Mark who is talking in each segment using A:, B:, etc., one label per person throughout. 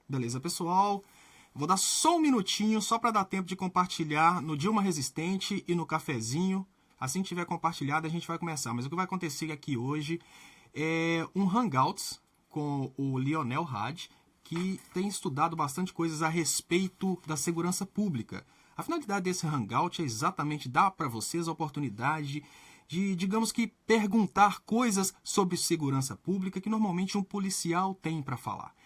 A: Beleza, pessoal? Vou dar só um minutinho, só para dar tempo de compartilhar no Dilma Resistente e no cafezinho. Assim que tiver compartilhado, a gente vai começar. Mas o que vai acontecer aqui hoje é um Hangouts com o Lionel Hadi, que tem estudado bastante coisas a respeito da segurança pública. A finalidade desse Hangout é exatamente dar para vocês a oportunidade de, digamos que, perguntar coisas sobre segurança pública que normalmente um policial tem para falar.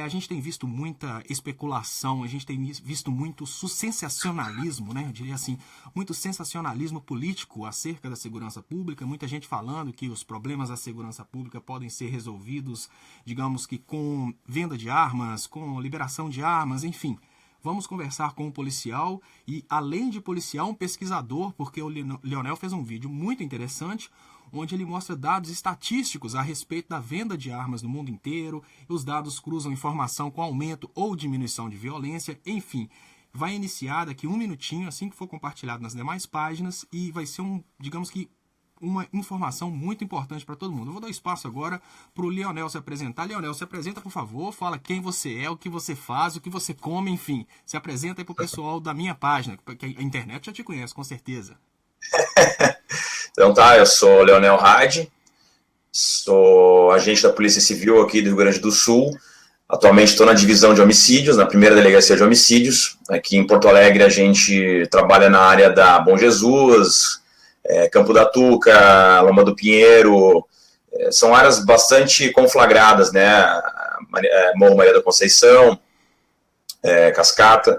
A: A gente tem visto muita especulação, a gente tem visto muito sensacionalismo, né? Eu diria assim, muito sensacionalismo político acerca da segurança pública, muita gente falando que os problemas da segurança pública podem ser resolvidos, digamos que com venda de armas, com liberação de armas, enfim. Vamos conversar com um policial e, além de policial, um pesquisador, porque o Lionel fez um vídeo muito interessante, onde ele mostra dados estatísticos a respeito da venda de armas no mundo inteiro. Os dados cruzam informação com aumento ou diminuição de violência, enfim. Vai iniciar daqui um minutinho, assim que for compartilhado nas demais páginas, e vai ser digamos que, uma informação muito importante para todo mundo. Eu vou dar espaço agora para o Lionel se apresentar. Lionel, se apresenta, por favor, fala quem você é, o que você faz, o que você come, enfim. Se apresenta aí para o pessoal da minha página, porque a internet já te conhece, com certeza.
B: Então tá, eu sou Leonel Hadi, sou agente da Polícia Civil aqui do Rio Grande do Sul. Atualmente estou na divisão de homicídios, na primeira delegacia de homicídios. Aqui em Porto Alegre a gente trabalha na área da Bom Jesus, Campo da Tuca, Loma do Pinheiro. São áreas bastante conflagradas, né? Morro Maria da Conceição, Cascata.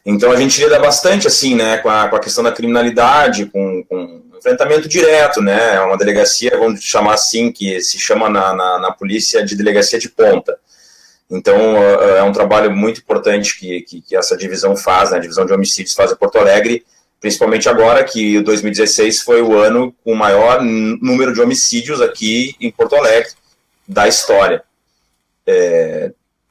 B: Então a gente lida bastante assim, né, com a questão da criminalidade, com enfrentamento direto, né? É uma delegacia, vamos chamar assim, que se chama na polícia de delegacia de ponta. Então é um trabalho muito importante que essa divisão faz, né? A divisão de homicídios faz em Porto Alegre, principalmente agora que o 2016 foi o ano com o maior número de homicídios aqui em Porto Alegre da história.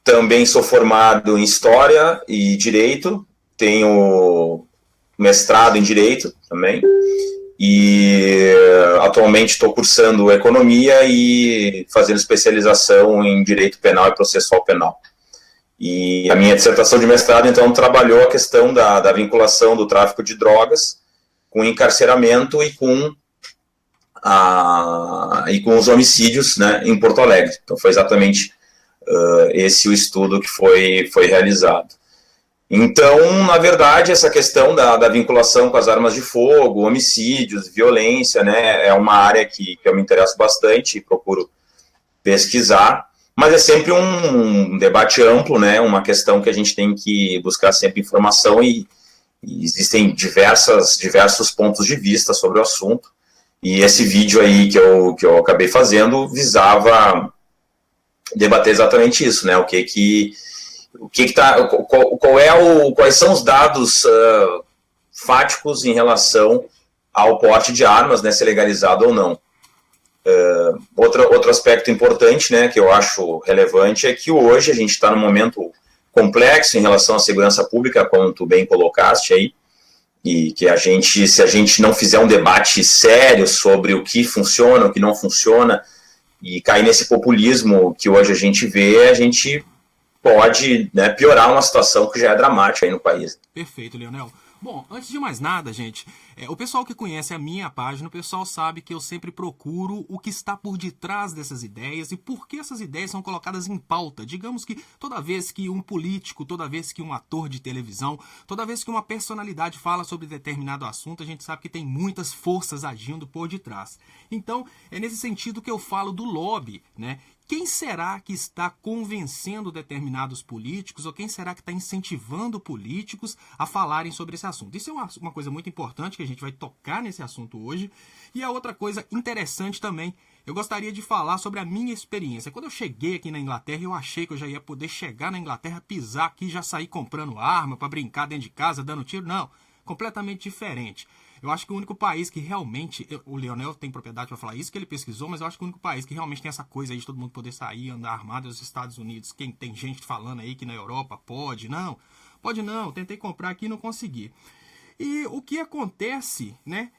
B: Também sou formado em História e Direito, tenho mestrado em Direito também, e atualmente estou cursando Economia e fazendo especialização em Direito Penal e Processual Penal. E a minha dissertação de mestrado, então, trabalhou a questão da vinculação do tráfico de drogas com encarceramento e com os homicídios, né, em Porto Alegre. Então, foi exatamente esse o estudo que foi realizado. Então, na verdade, essa questão da vinculação com as armas de fogo, homicídios, violência, né, é uma área que eu me interesso bastante e procuro pesquisar, mas é sempre um debate amplo, né, uma questão que a gente tem que buscar sempre informação e existem diversos pontos de vista sobre o assunto, e esse vídeo aí que eu acabei fazendo visava debater exatamente isso, né, quais são os dados fáticos em relação ao porte de armas, né, ser legalizado ou não. Outro aspecto importante, né, que eu acho relevante é que hoje a gente está num momento complexo em relação à segurança pública, como tu bem colocaste aí, e que se a gente não fizer um debate sério sobre o que funciona, o que não funciona, e cair nesse populismo que hoje a gente vê, a gente pode, né, piorar uma situação que já é dramática aí no país.
A: Perfeito, Leonel. Bom, antes de mais nada, gente, o pessoal que conhece a minha página, o pessoal sabe que eu sempre procuro o que está por detrás dessas ideias e por que essas ideias são colocadas em pauta. Digamos que toda vez que um político, toda vez que um ator de televisão, toda vez que uma personalidade fala sobre determinado assunto, a gente sabe que tem muitas forças agindo por detrás. Então, é nesse sentido que eu falo do lobby, né? Quem será que está convencendo determinados políticos ou quem será que está incentivando políticos a falarem sobre esse assunto? Isso é uma coisa muito importante que a gente vai tocar nesse assunto hoje. E a outra coisa interessante também, eu gostaria de falar sobre a minha experiência. Quando eu cheguei aqui na Inglaterra, eu achei que eu já ia poder chegar na Inglaterra, pisar aqui e já sair comprando arma para brincar dentro de casa, dando tiro. Não, completamente diferente. Eu acho que o único país que realmente, o Lionel tem propriedade para falar isso, que ele pesquisou, mas eu acho que o único país que realmente tem essa coisa aí de todo mundo poder sair, andar armado é os Estados Unidos. Quem tem gente falando aí que na Europa pode não, tentei comprar aqui e não consegui. E o que acontece, né,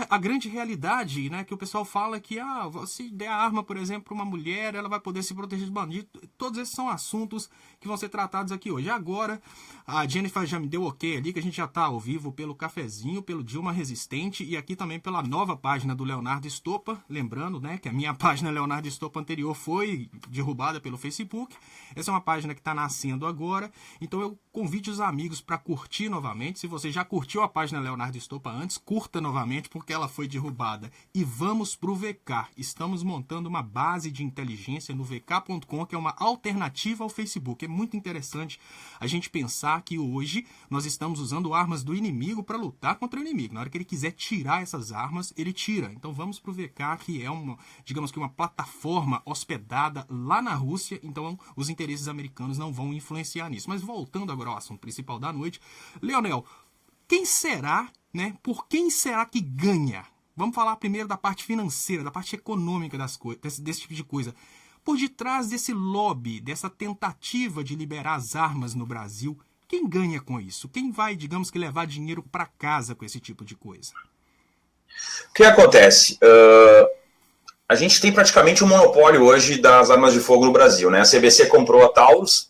A: a grande realidade, né, que o pessoal fala que se der a arma, por exemplo, para uma mulher, ela vai poder se proteger de bandido. Todos esses são assuntos que vão ser tratados aqui hoje. Agora, a Jennifer já me deu ok ali, que a gente já está ao vivo pelo Cafezinho, pelo Dilma Resistente e aqui também pela nova página do Leonardo Estopa. Lembrando, né, que a minha página Leonardo Estopa anterior foi derrubada pelo Facebook. Essa é uma página que está nascendo agora. Então eu convido os amigos para curtir novamente. Se você já curtiu a página Leonardo Estopa antes, curta novamente porque ela foi derrubada. E vamos para o VK. Estamos montando uma base de inteligência no vk.com, que é uma alternativa ao Facebook. É muito interessante a gente pensar que hoje nós estamos usando armas do inimigo para lutar contra o inimigo. Na hora que ele quiser tirar essas armas, ele tira. Então vamos para o VK, que é digamos que uma plataforma hospedada lá na Rússia. Então os interesses americanos não vão influenciar nisso. Mas voltando agora ao assunto principal da noite, Leonel, quem será, né? Por quem será que ganha? Vamos falar primeiro da parte financeira, da parte econômica das coisas, desse tipo de coisa. Por detrás desse lobby, dessa tentativa de liberar as armas no Brasil, quem ganha com isso? Quem vai, digamos que, levar dinheiro para casa com esse tipo de coisa?
B: O que acontece? A gente tem praticamente um monopólio hoje das armas de fogo no Brasil, né? A CBC comprou a Taurus.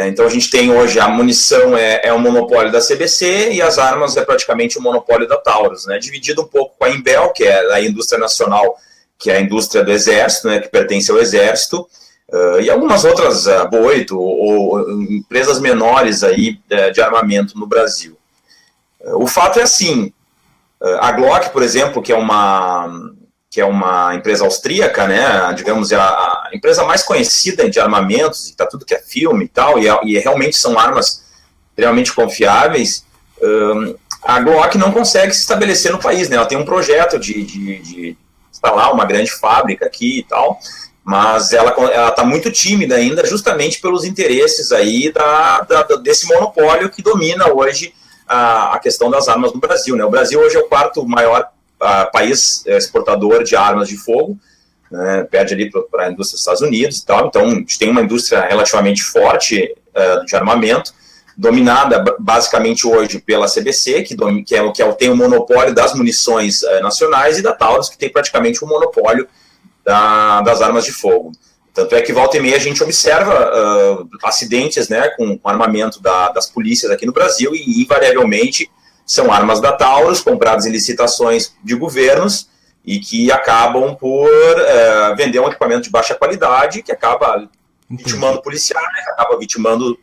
B: Então a gente tem hoje a munição é um monopólio da CBC e as armas é praticamente um monopólio da Taurus, né? Dividido um pouco com a Imbel, que é a indústria nacional, que é a indústria do Exército, né, que pertence ao Exército, e algumas outras, Boito, ou empresas menores aí, de armamento no Brasil. O fato é assim, a Glock, por exemplo, que é uma empresa austríaca, né, digamos, é a empresa mais conhecida de armamentos, tá tudo que é filme e tal, e realmente são armas extremamente confiáveis. A Glock não consegue se estabelecer no país, né, ela tem um projeto de instalar uma grande fábrica aqui e tal, mas ela está muito tímida ainda, justamente pelos interesses aí desse monopólio que domina hoje a questão das armas no Brasil, né. O Brasil hoje é o quarto maior país exportador de armas de fogo, né, perde ali para a indústria dos Estados Unidos e tal. Então a gente tem uma indústria relativamente forte de armamento, dominada basicamente hoje pela CBC, que tem o monopólio das munições nacionais, e da Taurus, que tem praticamente o monopólio das armas de fogo. Tanto é que volta e meia a gente observa acidentes, né, com armamento das polícias aqui no Brasil, e invariavelmente são armas da Taurus, compradas em licitações de governos, e que acabam por vender um equipamento de baixa qualidade, que acaba vitimando policiais, acaba vitimando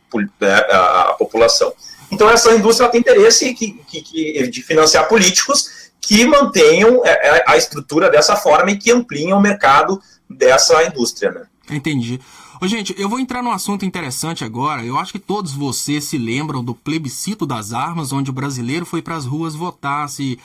B: a população. Então essa indústria tem interesse de financiar políticos que mantenham a estrutura dessa forma e que ampliem o mercado dessa indústria, né?
A: Entendi. Ô, gente, eu vou entrar num assunto interessante agora. Eu acho que todos vocês se lembram do plebiscito das armas, onde o brasileiro foi para as ruas votar se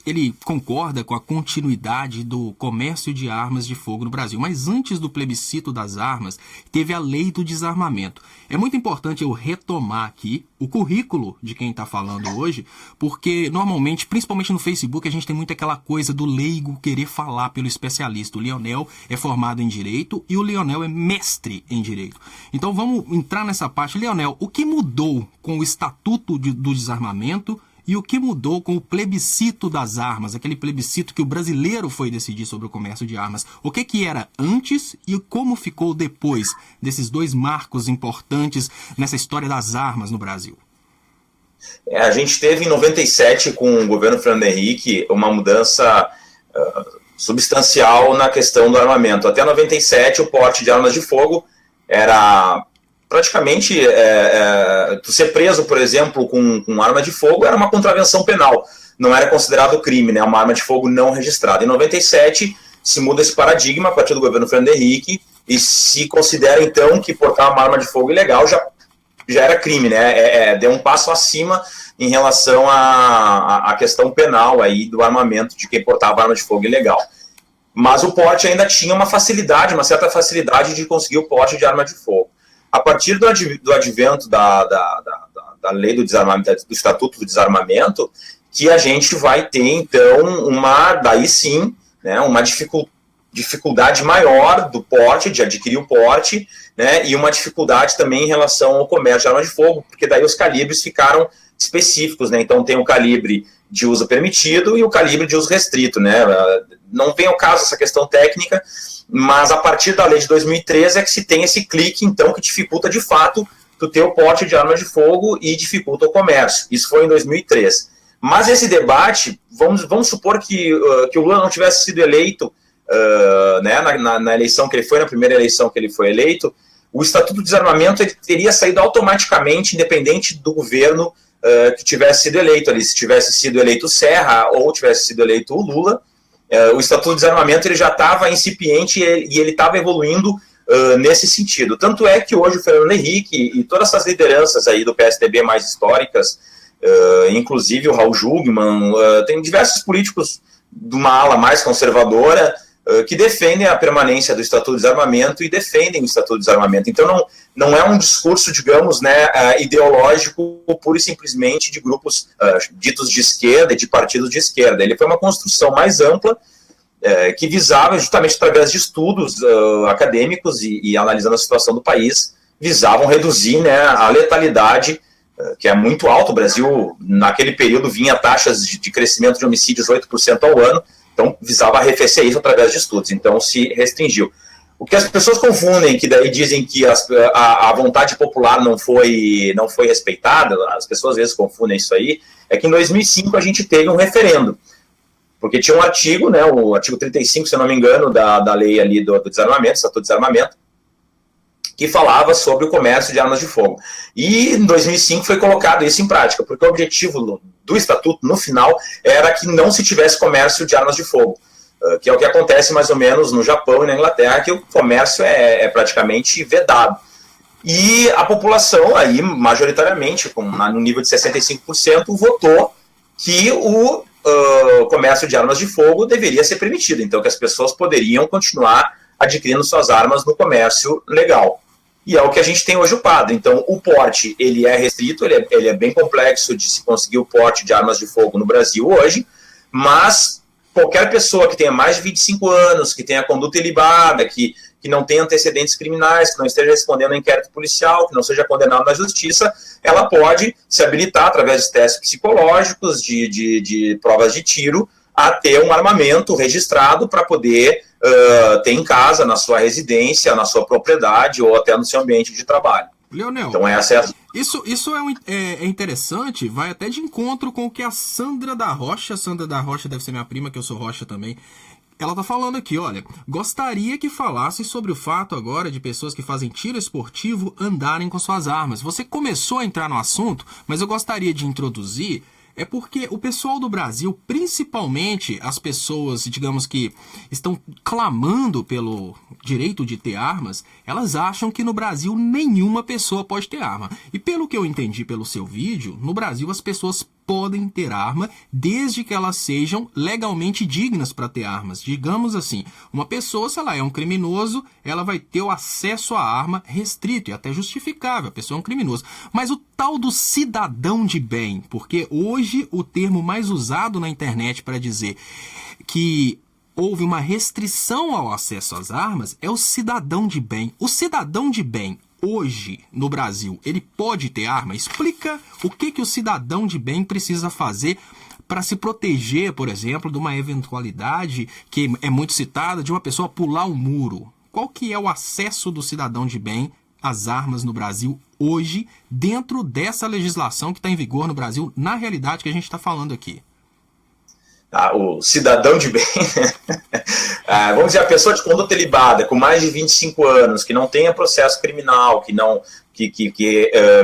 A: ele concorda com a continuidade do comércio de armas de fogo no Brasil. Mas antes do plebiscito das armas, teve a lei do desarmamento. É muito importante eu retomar aqui o currículo de quem está falando hoje, porque normalmente, principalmente no Facebook, a gente tem muito aquela coisa do leigo querer falar pelo especialista. O Leonel é formado em Direito e o Leonel é mestre em Direito. Então vamos entrar nessa parte. Leonel, o que mudou com o Estatuto do Desarmamento e o que mudou com o plebiscito das armas, aquele plebiscito que o brasileiro foi decidir sobre o comércio de armas? O que era antes e como ficou depois desses dois marcos importantes nessa história das armas no Brasil?
B: A gente teve em 97, com o governo Fernando Henrique, uma mudança substancial na questão do armamento. Até 97, o porte de armas de fogo era praticamente, tu ser preso, por exemplo, com arma de fogo era uma contravenção penal, não era considerado crime, né, uma arma de fogo não registrada. Em 97 se muda esse paradigma a partir do governo Fernando Henrique e se considera então que portar uma arma de fogo ilegal já era crime, né, deu um passo acima em relação à questão penal aí do armamento de quem portava arma de fogo ilegal. Mas o porte ainda tinha uma certa facilidade de conseguir o porte de arma de fogo. A partir do advento da lei do desarmamento, do Estatuto do Desarmamento, que a gente vai ter, então, daí sim, né, uma dificuldade maior do porte, de adquirir o porte, né, e uma dificuldade também em relação ao comércio de arma de fogo, porque daí os calibres ficaram específicos, né? Então tem o calibre de uso permitido e o calibre de uso restrito, né? Não vem ao caso essa questão técnica, mas a partir da lei de 2013 é que se tem esse clique, então, que dificulta de fato tu ter o porte de arma de fogo e dificulta o comércio. Isso foi em 2003. Mas esse debate, vamos supor que o Lula não tivesse sido eleito, né, na eleição que ele foi, na primeira eleição que ele foi eleito, o Estatuto do Desarmamento ele teria saído automaticamente, independente do governo que tivesse sido eleito ali. Se tivesse sido eleito o Serra ou tivesse sido eleito o Lula, o Estatuto do Desarmamento ele já estava incipiente e ele estava evoluindo nesse sentido. Tanto é que hoje o Fernando Henrique e todas essas lideranças aí do PSDB mais históricas, inclusive o Raul Jungmann, tem diversos políticos de uma ala mais conservadora que defendem a permanência do Estatuto do Desarmamento e defendem o Estatuto do Desarmamento. Então não é um discurso, digamos, né, ideológico pura e simplesmente de grupos ditos de esquerda e de partidos de esquerda. Ele foi uma construção mais ampla que visava, justamente através de estudos acadêmicos e analisando a situação do país, visavam reduzir, né, a letalidade, que é muito alta. O Brasil, naquele período, vinha taxas de crescimento de homicídios 8% ao ano, então visava arrefecer isso através de estudos, então se restringiu. O que as pessoas confundem, que daí dizem que a vontade popular não foi respeitada, as pessoas às vezes confundem isso aí, é que em 2005 a gente teve um referendo, porque tinha um artigo, né, o artigo 35, se eu não me engano, da lei ali do desarmamento, Estatuto do Desarmamento, que falava sobre o comércio de armas de fogo. E em 2005 foi colocado isso em prática, porque o objetivo do Estatuto, no final, era que não se tivesse comércio de armas de fogo, que é o que acontece mais ou menos no Japão e na Inglaterra, que o comércio é praticamente vedado. E a população, aí, majoritariamente, no nível de 65%, votou que o comércio de armas de fogo deveria ser permitido, então que as pessoas poderiam continuar adquirindo suas armas no comércio legal. E é o que a gente tem hoje upado. Então, o porte, ele é restrito, ele é bem complexo de se conseguir o porte de armas de fogo no Brasil hoje, mas qualquer pessoa que tenha mais de 25 anos, que tenha conduta ilibada, que não tenha antecedentes criminais, que não esteja respondendo a inquérito policial, que não seja condenado na justiça, ela pode se habilitar através de testes psicológicos, de provas de tiro, a ter um armamento registrado para poder ter em casa, na sua residência, na sua propriedade ou até no seu ambiente de trabalho.
A: Leonel,
B: então essa é
A: isso é interessante, vai até de encontro com o que a Sandra da Rocha deve ser minha prima, que eu sou Rocha também, ela tá falando aqui, olha, gostaria que falasse sobre o fato agora de pessoas que fazem tiro esportivo andarem com suas armas. Você começou a entrar no assunto, mas eu gostaria de introduzir. É porque o pessoal do Brasil, principalmente as pessoas, digamos, que estão clamando pelo direito de ter armas, elas acham que no Brasil nenhuma pessoa pode ter arma. E pelo que eu entendi pelo seu vídeo, no Brasil as pessoas podem ter arma desde que elas sejam legalmente dignas para ter armas. Digamos assim, uma pessoa, se ela é um criminoso, ela vai ter o acesso à arma restrito e até justificável, a pessoa é um criminoso. Mas o tal do cidadão de bem, porque hoje o termo mais usado na internet para dizer que houve uma restrição ao acesso às armas é o cidadão de bem. O cidadão de bem hoje, no Brasil, ele pode ter arma? Explica o que o cidadão de bem precisa fazer para se proteger, por exemplo, de uma eventualidade que é muito citada, de uma pessoa pular um muro. Qual que é o acesso do cidadão de bem às armas no Brasil hoje, dentro dessa legislação que está em vigor no Brasil, na realidade que a gente está falando aqui?
B: O cidadão de bem, vamos dizer, a pessoa de conduta ilibada, com mais de 25 anos, que não tenha processo criminal, que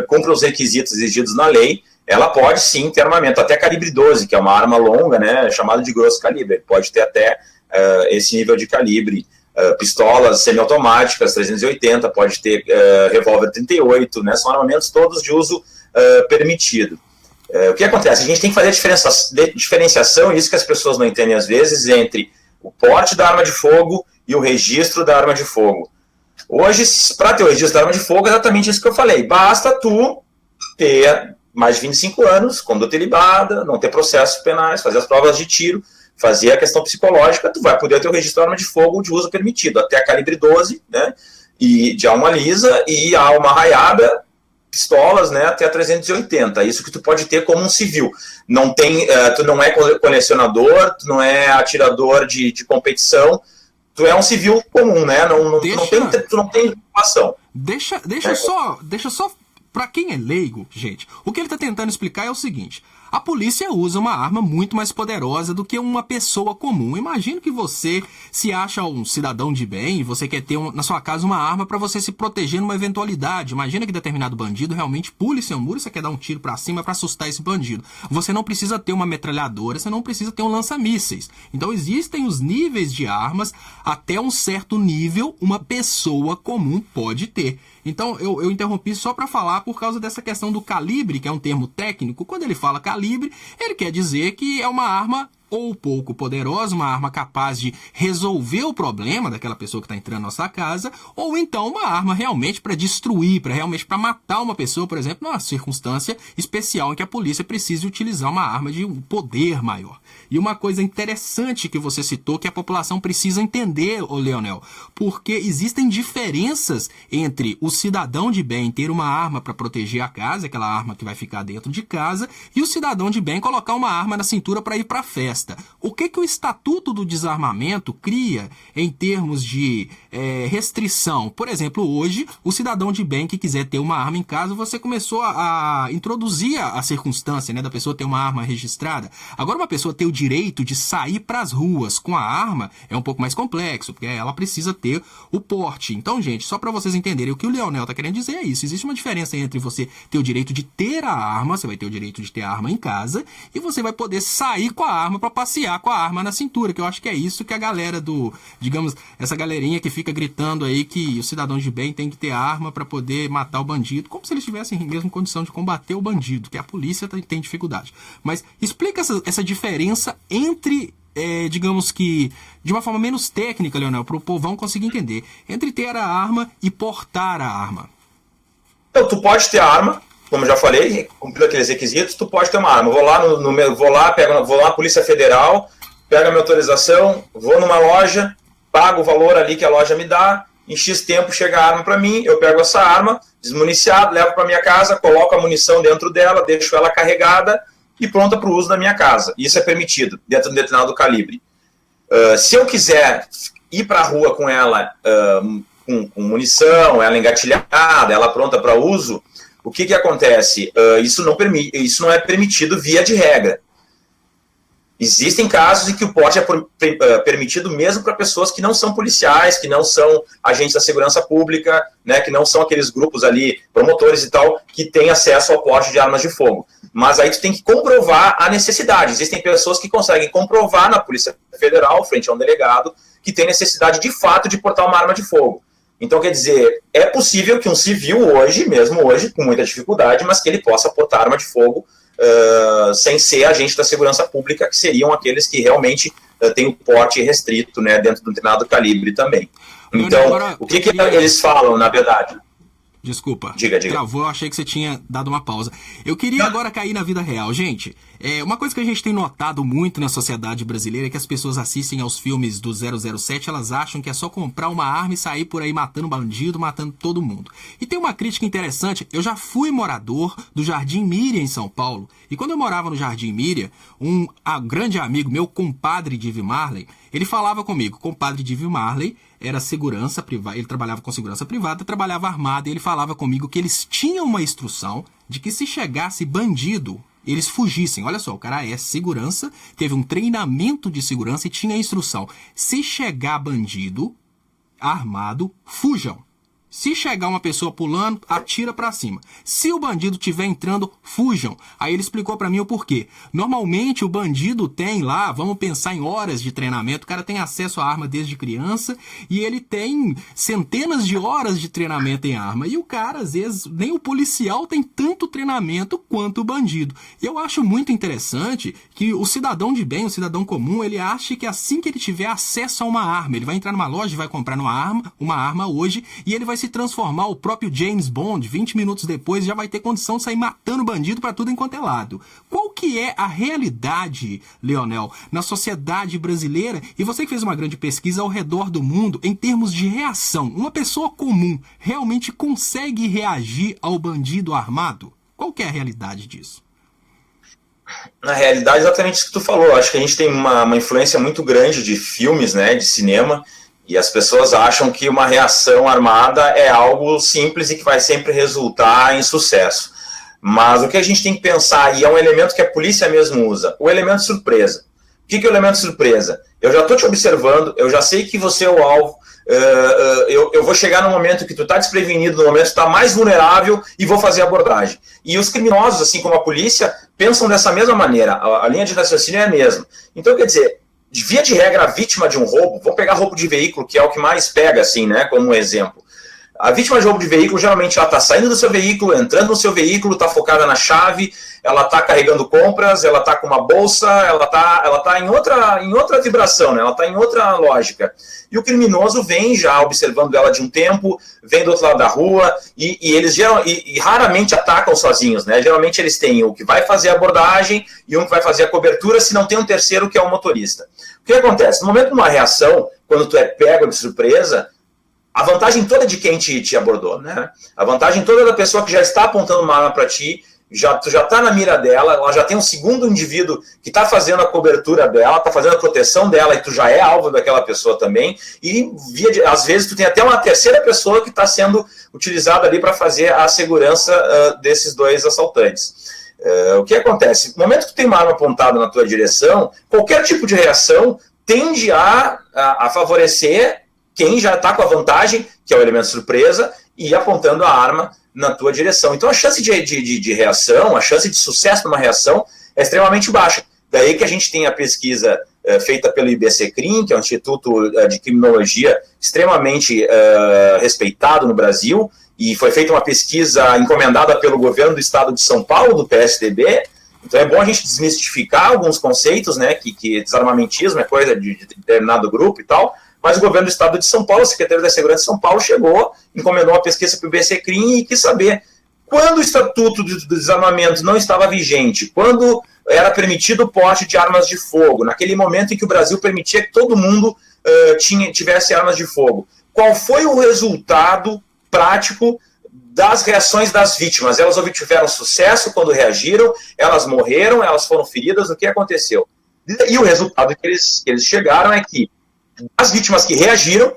B: cumpra os requisitos exigidos na lei, ela pode sim ter armamento, até calibre 12, que é uma arma longa, né, chamada de grosso calibre, pode ter até esse nível de calibre, pistolas semiautomáticas 380, pode ter revólver 38, né, são armamentos todos de uso permitido. O que acontece? A gente tem que fazer diferenciação, isso que as pessoas não entendem às vezes, entre o porte da arma de fogo e o registro da arma de fogo. Hoje, para ter o registro da arma de fogo, é exatamente isso que eu falei. Basta tu ter mais de 25 anos, conduta ilibada, não ter processos penais, fazer as provas de tiro, fazer a questão psicológica, tu vai poder ter o registro de arma de fogo de uso permitido, até a calibre 12, né, e de alma lisa, e a alma raiada, pistolas, né, até a 380, isso que tu pode ter como um civil. Não tem, tu não é colecionador, tu não é atirador de competição, tu é um civil comum, né, tu não tem ocupação.
A: Deixa só para quem é leigo, gente, o que ele está tentando explicar é o seguinte: a polícia usa uma arma muito mais poderosa do que uma pessoa comum. Imagino que você se acha um cidadão de bem e você quer ter na sua casa uma arma para você se proteger numa eventualidade. Imagina que determinado bandido realmente pule seu muro e você quer dar um tiro para cima para assustar esse bandido. Você não precisa ter uma metralhadora, você não precisa ter um lança-mísseis. Então existem os níveis de armas, até um certo nível uma pessoa comum pode ter. Então eu interrompi só para falar por causa dessa questão do calibre, que é um termo técnico. Quando ele fala calibre, ele quer dizer que é uma arma ou pouco poderosa, uma arma capaz de resolver o problema daquela pessoa que está entrando na nossa casa, ou então uma arma realmente para destruir, para matar uma pessoa, por exemplo, numa circunstância especial em que a polícia precise utilizar uma arma de um poder maior. E uma coisa interessante que você citou, que a população precisa entender, ô Leonel, porque existem diferenças entre o cidadão de bem ter uma arma para proteger a casa, aquela arma que vai ficar dentro de casa, e o cidadão de bem colocar uma arma na cintura para ir para a festa. O que o Estatuto do Desarmamento cria em termos de restrição? Por exemplo, hoje, o cidadão de bem que quiser ter uma arma em casa, você começou a introduzir a circunstância, né, da pessoa ter uma arma registrada. Agora, uma pessoa ter o direito de sair para as ruas com a arma é um pouco mais complexo, porque ela precisa ter o porte. Então, gente, só para vocês entenderem, o que o Leonel está querendo dizer é isso. Existe uma diferença entre você ter o direito de ter a arma, você vai ter o direito de ter a arma em casa, e você vai poder sair com a arma para passear com a arma na cintura, que eu acho que é isso que a galera essa galerinha que fica gritando aí que o cidadão de bem tem que ter arma para poder matar o bandido, como se eles tivessem mesmo condição de combater o bandido, que a polícia tem dificuldade. Mas explica essa diferença entre, digamos que, de uma forma menos técnica, Leonel, para o povão conseguir entender, entre ter a arma e portar a arma.
B: Então, tu pode ter a arma, como eu já falei, cumprindo aqueles requisitos, tu pode ter uma arma. Vou lá na Polícia Federal, pego a minha autorização, vou numa loja, pago o valor ali que a loja me dá, em X tempo chega a arma para mim, eu pego essa arma, desmuniciada, levo para minha casa, coloco a munição dentro dela, deixo ela carregada e pronta para o uso da minha casa. Isso é permitido, dentro de um determinado calibre. Se eu quiser ir para a rua com ela, com munição, ela engatilhada, ela pronta para uso, o que acontece? Isso não é permitido via de regra. Existem casos em que o porte é permitido mesmo para pessoas que não são policiais, que não são agentes da segurança pública, né, que não são aqueles grupos ali, promotores e tal, que têm acesso ao porte de armas de fogo. Mas aí tu tem que comprovar a necessidade. Existem pessoas que conseguem comprovar na Polícia Federal, frente a um delegado, que tem necessidade de fato de portar uma arma de fogo. Então, quer dizer, é possível que um civil mesmo hoje, com muita dificuldade, mas que ele possa portar arma de fogo sem ser agente da segurança pública, que seriam aqueles que realmente têm o porte restrito, né, dentro de um determinado calibre também. Então, agora, o que eles falam, na verdade?
A: Desculpa,
B: diga.
A: Travou, eu achei que você tinha dado uma pausa. Eu queria agora cair na vida real. Gente, uma coisa que a gente tem notado muito na sociedade brasileira é que as pessoas assistem aos filmes do 007, elas acham que é só comprar uma arma e sair por aí matando bandido, matando todo mundo. E tem uma crítica interessante, eu já fui morador do Jardim Miriam em São Paulo, e quando eu morava no Jardim Miriam, um grande amigo meu, compadre Divi Marley, ele falava comigo, compadre Divi Marley, era segurança privada, ele trabalhava com segurança privada, trabalhava armado, e ele falava comigo que eles tinham uma instrução de que se chegasse bandido, eles fugissem. Olha só, o cara é segurança, teve um treinamento de segurança e tinha a instrução. Se chegar bandido armado, fujam. Se chegar uma pessoa pulando, atira pra cima. Se o bandido estiver entrando, fujam. Aí ele explicou pra mim o porquê. Normalmente o bandido tem lá, vamos pensar em horas de treinamento, o cara tem acesso à arma desde criança e ele tem centenas de horas de treinamento em arma. E o cara, às vezes, nem o policial tem tanto treinamento quanto o bandido. E eu acho muito interessante que o cidadão de bem, o cidadão comum, ele acha que assim que ele tiver acesso a uma arma, ele vai entrar numa loja e vai comprar uma arma hoje e ele vai se transformar o próprio James Bond, 20 minutos depois já vai ter condição de sair matando bandido para tudo enquanto é lado. Qual que é a realidade, Leonel, na sociedade brasileira? E você que fez uma grande pesquisa ao redor do mundo em termos de reação. Uma pessoa comum realmente consegue reagir ao bandido armado? Qual que é a realidade disso?
B: Na realidade, exatamente isso que tu falou. Acho que a gente tem uma influência muito grande de filmes, né, de cinema, e as pessoas acham que uma reação armada é algo simples e que vai sempre resultar em sucesso. Mas o que a gente tem que pensar, e é um elemento que a polícia mesmo usa, o elemento surpresa. O que é o elemento surpresa? Eu já estou te observando, eu já sei que você é o alvo, eu vou chegar no momento que tu está desprevenido, no momento que tu está mais vulnerável e vou fazer a abordagem. E os criminosos, assim como a polícia, pensam dessa mesma maneira, a linha de raciocínio é a mesma. Então, quer dizer, via de regra, a vítima de um roubo, vou pegar roubo de veículo, que é o que mais pega, assim, né, como um exemplo. A vítima de roubo de veículo, geralmente, ela está saindo do seu veículo, entrando no seu veículo, está focada na chave, ela está carregando compras, ela está com uma bolsa, ela tá em outra vibração, né? Ela está em outra lógica. E o criminoso vem já observando ela de um tempo, vem do outro lado da rua, e eles raramente atacam sozinhos, né? Geralmente eles têm o que vai fazer a abordagem e um que vai fazer a cobertura, se não tem um terceiro que é o motorista. O que acontece? No momento de uma reação, quando tu é pego de surpresa, a vantagem toda é de quem te abordou, né? A vantagem toda é da pessoa que já está apontando uma arma para ti, tu já está na mira dela, ela já tem um segundo indivíduo que está fazendo a cobertura dela, está fazendo a proteção dela, e tu já é alvo daquela pessoa também, e às vezes tu tem até uma terceira pessoa que está sendo utilizada ali para fazer a segurança desses dois assaltantes. O que acontece? No momento que tu tem uma arma apontada na tua direção, qualquer tipo de reação tende a favorecer quem já está com a vantagem, que é o elemento surpresa, e apontando a arma na tua direção. Então a chance de reação, a chance de sucesso numa reação é extremamente baixa. Daí que a gente tem a pesquisa feita pelo IBCCRIM, que é um instituto de criminologia extremamente respeitado no Brasil, e foi feita uma pesquisa encomendada pelo governo do estado de São Paulo, do PSDB. Então é bom a gente desmistificar alguns conceitos, né, que desarmamentismo é coisa de determinado grupo e tal. Mas o governo do estado de São Paulo, o secretário da Segurança de São Paulo, chegou, encomendou uma pesquisa para o IBCCRIM e quis saber quando o Estatuto do Desarmamento não estava vigente, quando era permitido o porte de armas de fogo, naquele momento em que o Brasil permitia que todo mundo tivesse armas de fogo. Qual foi o resultado prático das reações das vítimas? Elas obtiveram sucesso quando reagiram, elas morreram, elas foram feridas, o que aconteceu? E o resultado que eles chegaram é que as vítimas que reagiram,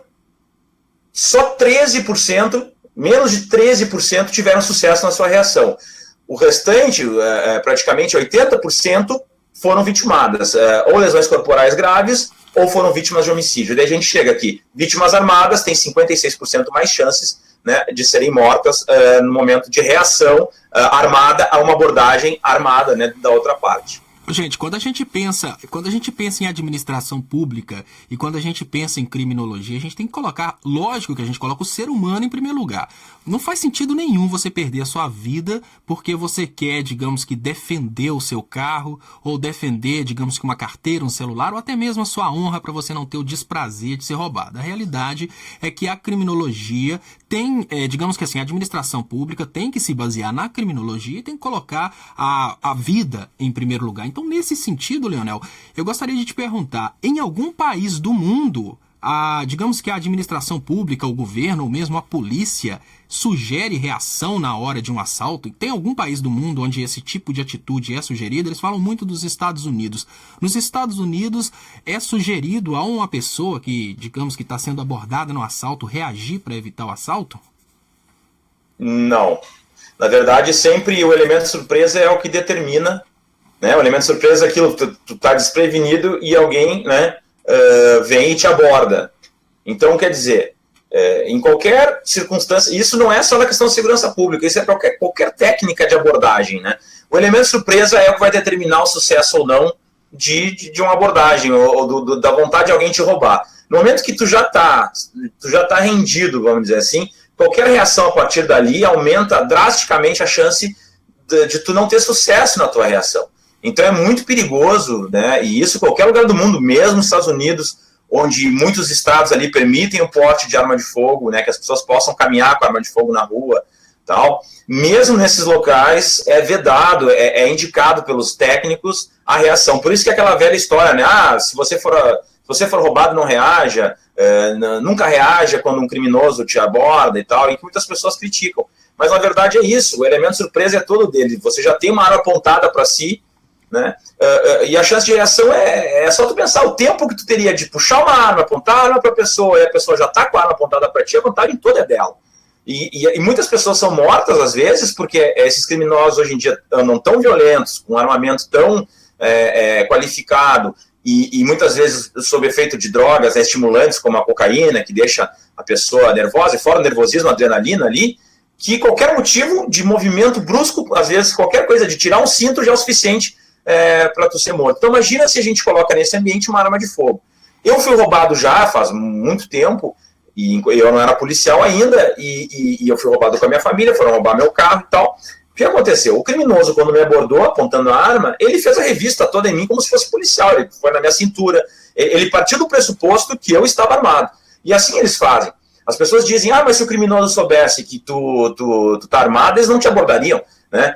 B: só 13%, menos de 13% tiveram sucesso na sua reação. O restante, praticamente 80%, foram vitimadas, ou lesões corporais graves, ou foram vítimas de homicídio. Daí a gente chega aqui, vítimas armadas têm 56% mais chances, né, de serem mortas no momento de reação armada a uma abordagem armada, né, da outra parte.
A: Gente, quando a gente pensa em administração pública e quando a gente pensa em criminologia, a gente tem que colocar, lógico que a gente coloca o ser humano em primeiro lugar. Não faz sentido nenhum você perder a sua vida porque você quer, digamos que, defender o seu carro ou defender, digamos que, uma carteira, um celular ou até mesmo a sua honra para você não ter o desprazer de ser roubado. A realidade é que a criminologia tem, digamos que assim, a administração pública tem que se basear na criminologia e tem que colocar a vida em primeiro lugar. Então, nesse sentido, Leonel, eu gostaria de te perguntar, em algum país do mundo, digamos que a administração pública, o governo ou mesmo a polícia sugere reação na hora de um assalto? Tem algum país do mundo onde esse tipo de atitude é sugerida? Eles falam muito dos Estados Unidos. Nos Estados Unidos é sugerido a uma pessoa que, digamos que está sendo abordada no assalto, reagir para evitar o assalto?
B: Não. Na verdade, sempre o elemento surpresa é o que determina, né? O elemento surpresa é aquilo, tu tá desprevenido e alguém, né, vem e te aborda. Então, quer dizer, em qualquer circunstância, isso não é só na questão de segurança pública, isso é qualquer técnica de abordagem, né? O elemento surpresa é o que vai determinar o sucesso ou não de uma abordagem, ou da vontade de alguém te roubar. No momento que tu já tá rendido, vamos dizer assim, qualquer reação a partir dali aumenta drasticamente a chance de tu não ter sucesso na tua reação. Então é muito perigoso, né? E isso em qualquer lugar do mundo, mesmo nos Estados Unidos, onde muitos estados ali permitem o porte de arma de fogo, né? Que as pessoas possam caminhar com arma de fogo na rua, tal, mesmo nesses locais é vedado, é indicado pelos técnicos a reação. Por isso que é aquela velha história, né? Se você for roubado, não reaja, nunca reaja quando um criminoso te aborda e tal, e que muitas pessoas criticam. Mas na verdade é isso, o elemento surpresa é todo dele. Você já tem uma arma apontada para si, né? E a chance de reação é só tu pensar o tempo que tu teria de puxar uma arma, apontar a arma para a pessoa, e a pessoa já está com a arma apontada para ti, a vantagem toda é dela. E muitas pessoas são mortas, às vezes, porque esses criminosos hoje em dia andam tão violentos, com armamento tão qualificado, e muitas vezes sob efeito de drogas, estimulantes, como a cocaína, que deixa a pessoa nervosa, e fora o nervosismo, a adrenalina ali, que qualquer motivo de movimento brusco, às vezes qualquer coisa de tirar um cinto já é o suficiente para tu ser morto. Então imagina se a gente coloca nesse ambiente uma arma de fogo. Eu fui roubado já faz muito tempo, e eu não era policial ainda, e eu fui roubado com a minha família, foram roubar meu carro e tal. O que aconteceu? O criminoso, quando me abordou apontando a arma, ele fez a revista toda em mim como se fosse policial, ele foi na minha cintura, ele partiu do pressuposto que eu estava armado. E assim eles fazem. As pessoas dizem, mas se o criminoso soubesse que tu tá armado, eles não te abordariam, né?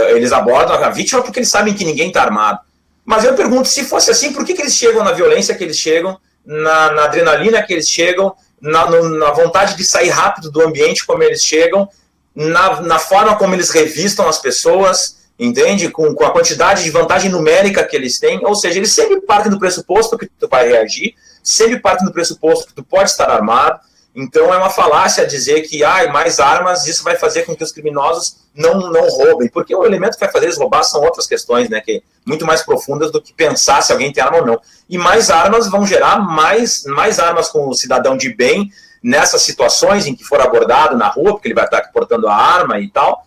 B: Eles abordam a vítima porque eles sabem que ninguém tá armado. Mas eu pergunto, se fosse assim, por que eles chegam na violência que eles chegam, na adrenalina que eles chegam, na vontade de sair rápido do ambiente como eles chegam, na forma como eles revistam as pessoas, entende? Com a quantidade de vantagem numérica que eles têm, ou seja, eles sempre partem do pressuposto que tu vai reagir, sempre partem do pressuposto que tu pode estar armado. Então é uma falácia dizer que mais armas, isso vai fazer com que os criminosos não roubem, porque o elemento que vai fazer eles roubar são outras questões, né, que muito mais profundas do que pensar se alguém tem arma ou não. E mais armas vão gerar mais armas com o cidadão de bem nessas situações em que for abordado na rua, porque ele vai estar portando a arma e tal.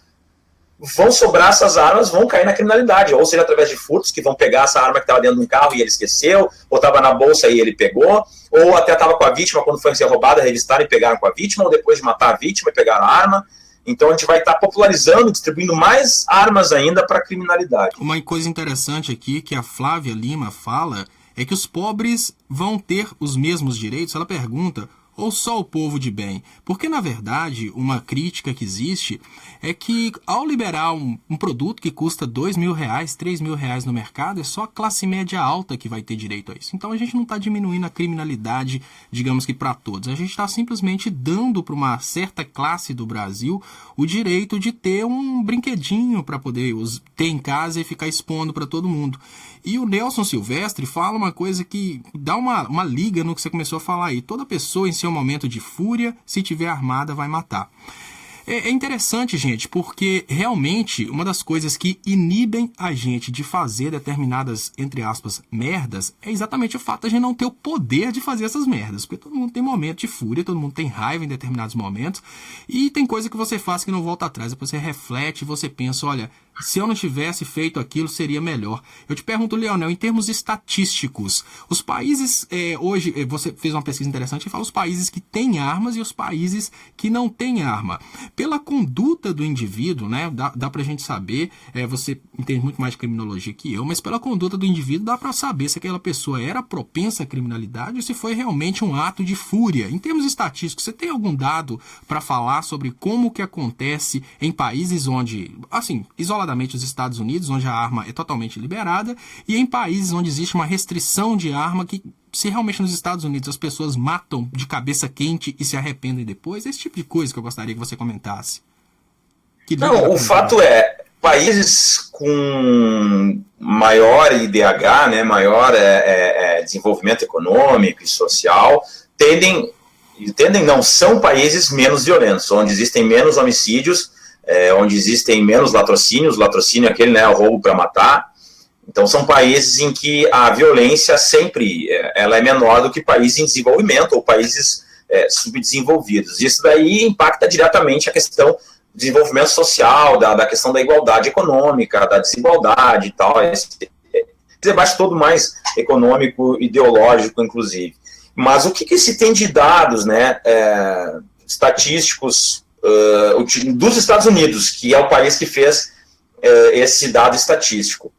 B: Vão sobrar essas armas, vão cair na criminalidade, ou seja, através de furtos, que vão pegar essa arma que estava dentro de um carro e ele esqueceu, ou estava na bolsa e ele pegou, ou até estava com a vítima quando foi ser roubada, revistaram e pegaram com a vítima, ou depois de matar a vítima e pegaram a arma. Então a gente vai estar popularizando, distribuindo mais armas ainda para a criminalidade.
A: Uma coisa interessante aqui que a Flávia Lima fala é que os pobres vão ter os mesmos direitos. Ela pergunta, ou só o povo de bem? Porque, na verdade, uma crítica que existe é que, ao liberar um produto que custa R$2.000, R$3.000 no mercado, é só a classe média alta que vai ter direito a isso. Então, a gente não está diminuindo a criminalidade, digamos que para todos. A gente está simplesmente dando para uma certa classe do Brasil o direito de ter um brinquedinho para poder ter em casa e ficar expondo para todo mundo. E o Nelson Silvestre fala uma coisa que dá uma liga no que você começou a falar aí. Toda pessoa em seu momento de fúria, se tiver armada, vai matar. É interessante, gente, porque realmente uma das coisas que inibem a gente de fazer determinadas, entre aspas, merdas, é exatamente o fato de a gente não ter o poder de fazer essas merdas. Porque todo mundo tem momento de fúria, todo mundo tem raiva em determinados momentos, e tem coisa que você faz que não volta atrás. Depois você reflete e você pensa, olha, se eu não tivesse feito aquilo, seria melhor. Eu te pergunto, Leonel, em termos estatísticos, os países, hoje, você fez uma pesquisa interessante e fala os países que têm armas e os países que não têm arma. Pela conduta do indivíduo, né, dá pra gente saber, você entende muito mais de criminologia que eu, mas pela conduta do indivíduo dá pra saber se aquela pessoa era propensa à criminalidade ou se foi realmente um ato de fúria. Em termos estatísticos, você tem algum dado para falar sobre como que acontece em países onde, assim, isoladamente os Estados Unidos, onde a arma é totalmente liberada, e em países onde existe uma restrição de arma que, se realmente nos Estados Unidos as pessoas matam de cabeça quente e se arrependem depois, esse tipo de coisa que eu gostaria que você comentasse.
B: Não, o fato é, países com maior IDH, né, maior desenvolvimento econômico e social, são países menos violentos, onde existem menos homicídios, onde existem menos latrocínios. Latrocínio é aquele, né, o roubo para matar. Então são países em que a violência sempre ela é menor do que países em desenvolvimento ou países subdesenvolvidos. Isso daí impacta diretamente a questão do desenvolvimento social, da questão da igualdade econômica, da desigualdade e tal. Esse debate todo mais econômico, ideológico, inclusive. Mas o que se tem de dados, né, estatísticos dos Estados Unidos, que é o país que fez esse dado estatístico,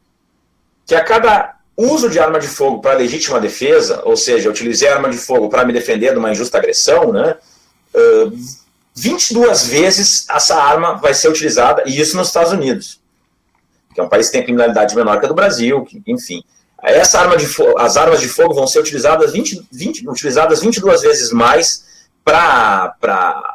B: que a cada uso de arma de fogo para legítima defesa, ou seja, eu utilizei a arma de fogo para me defender de uma injusta agressão, né, 22 vezes essa arma vai ser utilizada, e isso nos Estados Unidos, que é um país que tem criminalidade menor que a do Brasil, enfim. As armas de fogo vão ser utilizadas 22 vezes mais para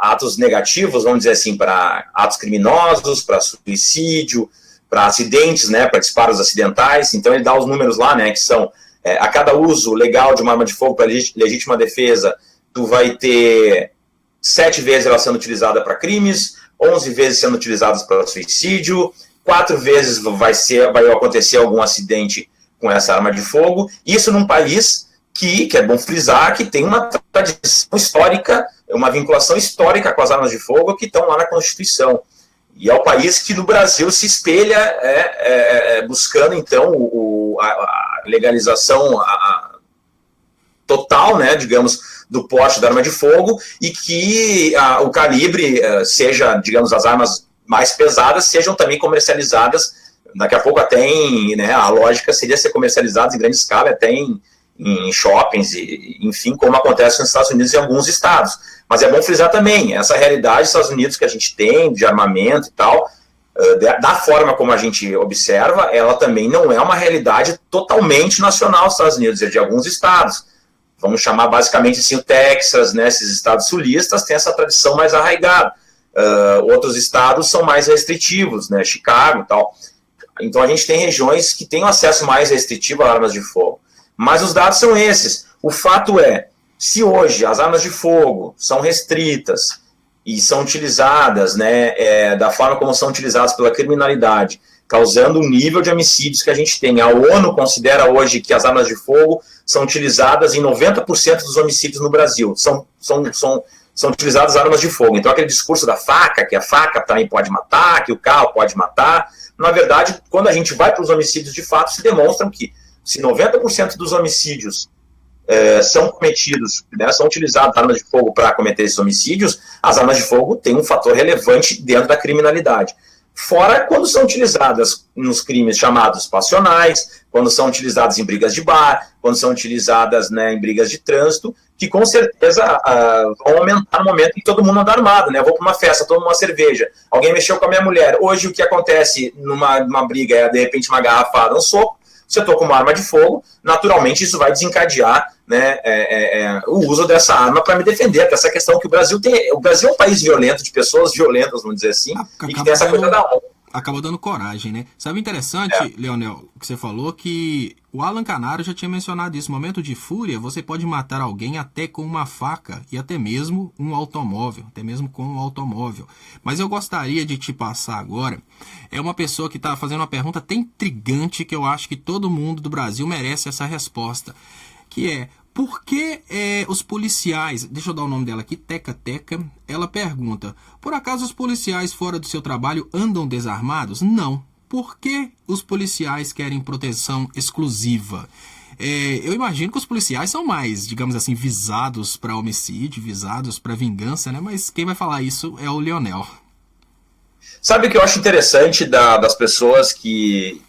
B: atos negativos, vamos dizer assim, para atos criminosos, para suicídio, para acidentes, né, para disparos acidentais. Então ele dá os números lá, né, que são, a cada uso legal de uma arma de fogo para legítima defesa, tu vai ter 7 vezes ela sendo utilizada para crimes, 11 vezes sendo utilizadas para suicídio, 4 vezes vai acontecer algum acidente com essa arma de fogo. Isso num país que é bom frisar, que tem uma tradição histórica, uma vinculação histórica com as armas de fogo que estão lá na Constituição. E é o país que no Brasil se espelha buscando, então, a legalização total, né, digamos, do porte da arma de fogo, e que o calibre seja, digamos, as armas mais pesadas sejam também comercializadas, daqui a pouco até né, a lógica seria ser comercializadas em grande escala, até em shoppings, enfim, como acontece nos Estados Unidos e em alguns estados. Mas é bom frisar também, essa realidade dos Estados Unidos que a gente tem, de armamento e tal, da forma como a gente observa, ela também não é uma realidade totalmente nacional dos Estados Unidos, é de alguns estados. Vamos chamar basicamente assim o Texas, né, esses estados sulistas têm essa tradição mais arraigada. Outros estados são mais restritivos, né, Chicago e tal. Então a gente tem regiões que têm um acesso mais restritivo a armas de fogo. Mas os dados são esses. O fato é, se hoje as armas de fogo são restritas e são utilizadas, né, da forma como são utilizadas pela criminalidade, causando o nível de homicídios que a gente tem. A ONU considera hoje que as armas de fogo são utilizadas em 90% dos homicídios no Brasil. São utilizadas armas de fogo. Então aquele discurso da faca, que a faca também pode matar, que o carro pode matar, na verdade, quando a gente vai para os homicídios de fato, se demonstram que se 90% dos homicídios são cometidos, né, são utilizadas armas de fogo para cometer esses homicídios, as armas de fogo têm um fator relevante dentro da criminalidade. Fora quando são utilizadas nos crimes chamados passionais, quando são utilizadas em brigas de bar, quando são utilizadas, né, em brigas de trânsito, que com certeza vão aumentar no momento em que todo mundo anda armado, né? Eu vou para uma festa, tomo uma cerveja, alguém mexeu com a minha mulher. Hoje o que acontece numa briga é, de repente, uma garrafada, um soco. Se eu estou com uma arma de fogo, naturalmente isso vai desencadear, né, o uso dessa arma para me defender. Até essa questão que o Brasil tem. O Brasil é um país violento, de pessoas violentas, vamos dizer assim, e que tem essa coisa da honra.
A: Acaba dando coragem, né? Sabe interessante, Leonel, que você falou que o Alan Canaro já tinha mencionado isso. No momento de fúria, você pode matar alguém até com uma faca e até mesmo um automóvel, até mesmo com um automóvel. Mas eu gostaria de te passar agora, uma pessoa que está fazendo uma pergunta até intrigante, que eu acho que todo mundo do Brasil merece essa resposta, que é: por que os policiais... Deixa eu dar o nome dela aqui, Teca. Ela pergunta: por acaso os policiais fora do seu trabalho andam desarmados? Não. Por que os policiais querem proteção exclusiva? Eu imagino que os policiais são mais, digamos assim, visados para homicídio, visados para vingança, né? Mas quem vai falar isso é o Leonel.
B: Sabe o que eu acho interessante das pessoas que...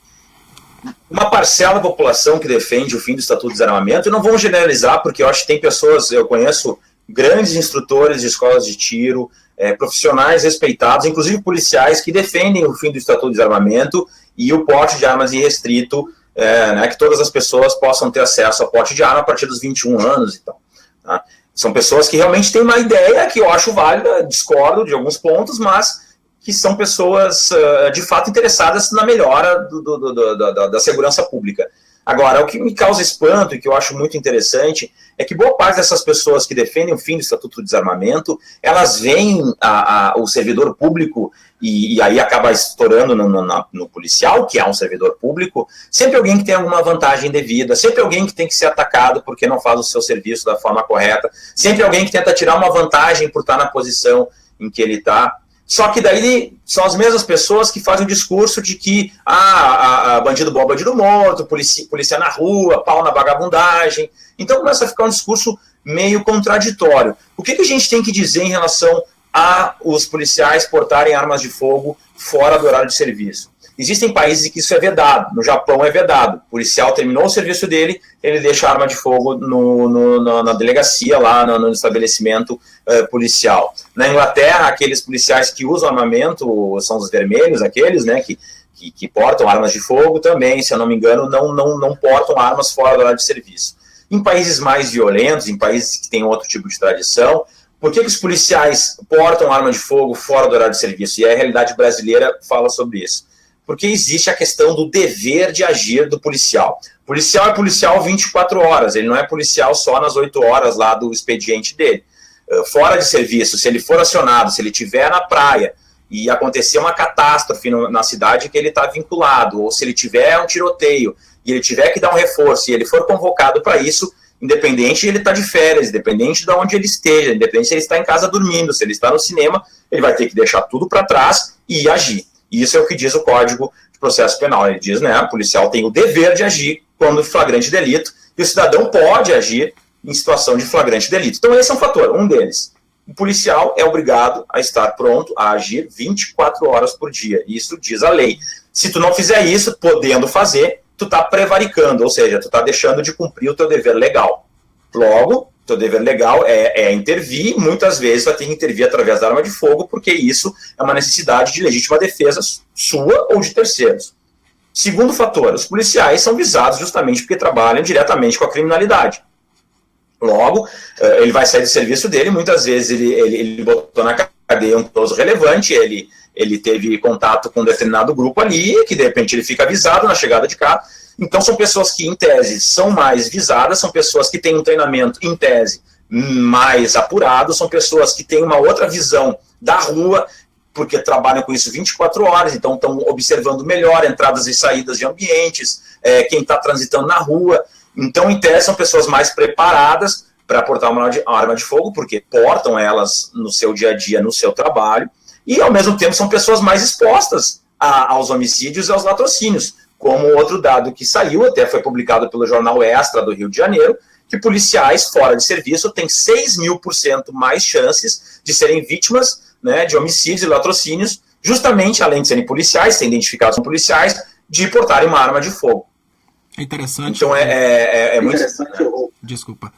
B: Uma parcela da população que defende o fim do Estatuto de Desarmamento, e não vamos generalizar, porque eu acho que tem pessoas, eu conheço grandes instrutores de escolas de tiro, profissionais respeitados, inclusive policiais, que defendem o fim do Estatuto de Desarmamento e o porte de armas irrestrito, né, que todas as pessoas possam ter acesso ao porte de arma a partir dos 21 anos e tal. Tá? São pessoas que realmente têm uma ideia que eu acho válida, discordo de alguns pontos, mas que são pessoas de fato interessadas na melhora da segurança pública. Agora, o que me causa espanto e que eu acho muito interessante é que boa parte dessas pessoas que defendem o fim do Estatuto de Desarmamento, elas veem o servidor público, e aí acaba estourando no policial, que é um servidor público, sempre alguém que tem alguma vantagem devida, sempre alguém que tem que ser atacado porque não faz o seu serviço da forma correta, sempre alguém que tenta tirar uma vantagem por estar na posição em que ele está. Só que daí são as mesmas pessoas que fazem o discurso de que bandido bom, bandido morto, polícia na rua, pau na vagabundagem. Então começa a ficar um discurso meio contraditório. O que a gente tem que dizer em relação a os policiais portarem armas de fogo fora do horário de serviço. Existem países em que isso é vedado. No Japão é vedado. O policial terminou o serviço dele, ele deixa a arma de fogo na delegacia, lá no estabelecimento policial. Na Inglaterra, aqueles policiais que usam armamento, são os vermelhos, aqueles, né, que portam armas de fogo também, se eu não me engano, não portam armas fora do horário de serviço. Em países mais violentos, em países que têm outro tipo de tradição, por que os policiais portam arma de fogo fora do horário de serviço? E a realidade brasileira fala sobre isso. Porque existe a questão do dever de agir do policial. O policial é policial 24 horas, ele não é policial só nas 8 horas lá do expediente dele. Fora de serviço, se ele for acionado, se ele estiver na praia e acontecer uma catástrofe na cidade que ele está vinculado, ou se ele tiver um tiroteio e ele tiver que dar um reforço e ele for convocado para isso, independente se ele está de férias, independente de onde ele esteja, independente se ele está em casa dormindo, se ele está no cinema, ele vai ter que deixar tudo para trás e agir. E isso é o que diz o Código de Processo Penal. Ele diz, né, o policial tem o dever de agir quando flagrante delito, e o cidadão pode agir em situação de flagrante delito. Então esse é um fator, um deles. O policial é obrigado a estar pronto a agir 24 horas por dia. Isso diz a lei. Se tu não fizer isso, podendo fazer, tu está prevaricando, ou seja, tu está deixando de cumprir o teu dever legal. Logo, teu dever legal é intervir, muitas vezes vai ter que intervir através da arma de fogo, porque isso é uma necessidade de legítima defesa sua ou de terceiros. Segundo fator, os policiais são visados justamente porque trabalham diretamente com a criminalidade. Logo, ele vai sair do serviço dele, muitas vezes ele botou na cadeia um criminoso relevante, ele teve contato com um determinado grupo ali, que de repente ele fica avisado na chegada de cá. Então são pessoas que, em tese, são mais visadas, são pessoas que têm um treinamento, em tese, mais apurado, são pessoas que têm uma outra visão da rua, porque trabalham com isso 24 horas, então estão observando melhor entradas e saídas de ambientes, quem está transitando na rua. Então, em tese, são pessoas mais preparadas para portar uma arma de fogo, porque portam elas no seu dia a dia, no seu trabalho, e, ao mesmo tempo, são pessoas mais expostas aos homicídios e aos latrocínios, como outro dado que saiu, até foi publicado pelo jornal Extra do Rio de Janeiro, que policiais fora de serviço têm 6.000% mais chances de serem vítimas, né, de homicídios e latrocínios, justamente, além de serem policiais, serem identificados como policiais, de portarem uma arma de fogo.
A: É interessante.
B: Então é muito interessante.
A: Desculpa.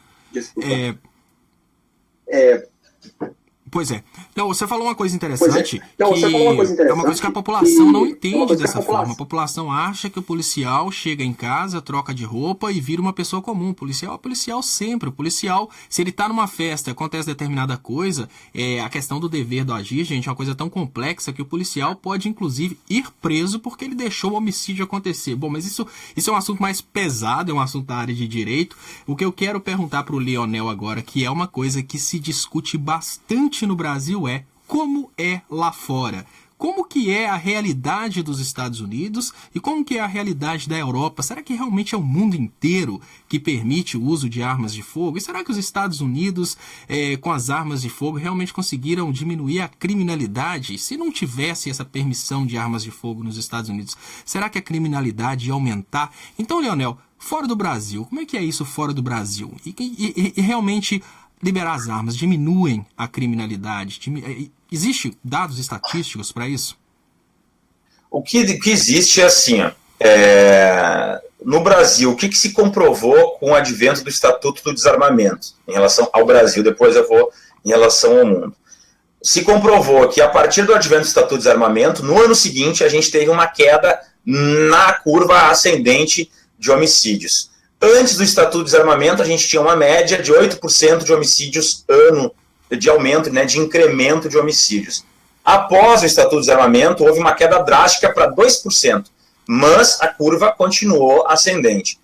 A: Pois é. Então, você falou uma coisa interessante, é uma coisa que a população não entende dessa forma. A população acha que o policial chega em casa, troca de roupa e vira uma pessoa comum. O policial é policial sempre. O policial, se ele está numa festa e acontece determinada coisa, a questão do dever do agir, gente, é uma coisa tão complexa que o policial pode, inclusive, ir preso porque ele deixou o homicídio acontecer. Bom, mas isso é um assunto mais pesado, é um assunto da área de direito. O que eu quero perguntar para o Leonel agora, que é uma coisa que se discute bastante no Brasil, é como é lá fora. Como que é a realidade dos Estados Unidos e como que é a realidade da Europa? Será que realmente é o mundo inteiro que permite o uso de armas de fogo? E será que os Estados Unidos, com as armas de fogo, realmente conseguiram diminuir a criminalidade? Se não tivesse essa permissão de armas de fogo nos Estados Unidos, será que a criminalidade ia aumentar? Então, Leonel, fora do Brasil, como é que é isso fora do Brasil? E realmente liberar as armas diminuem a criminalidade? Existem dados estatísticos para isso?
B: O que existe é assim, no Brasil, o que se comprovou com o advento do Estatuto do Desarmamento em relação ao Brasil, depois eu vou em relação ao mundo. Se comprovou que a partir do advento do Estatuto do Desarmamento, no ano seguinte a gente teve uma queda na curva ascendente de homicídios. Antes do Estatuto do Desarmamento, a gente tinha uma média de 8% de homicídios ano, de aumento, né, de incremento de homicídios. Após o Estatuto do Desarmamento, houve uma queda drástica para 2%, mas a curva continuou ascendente.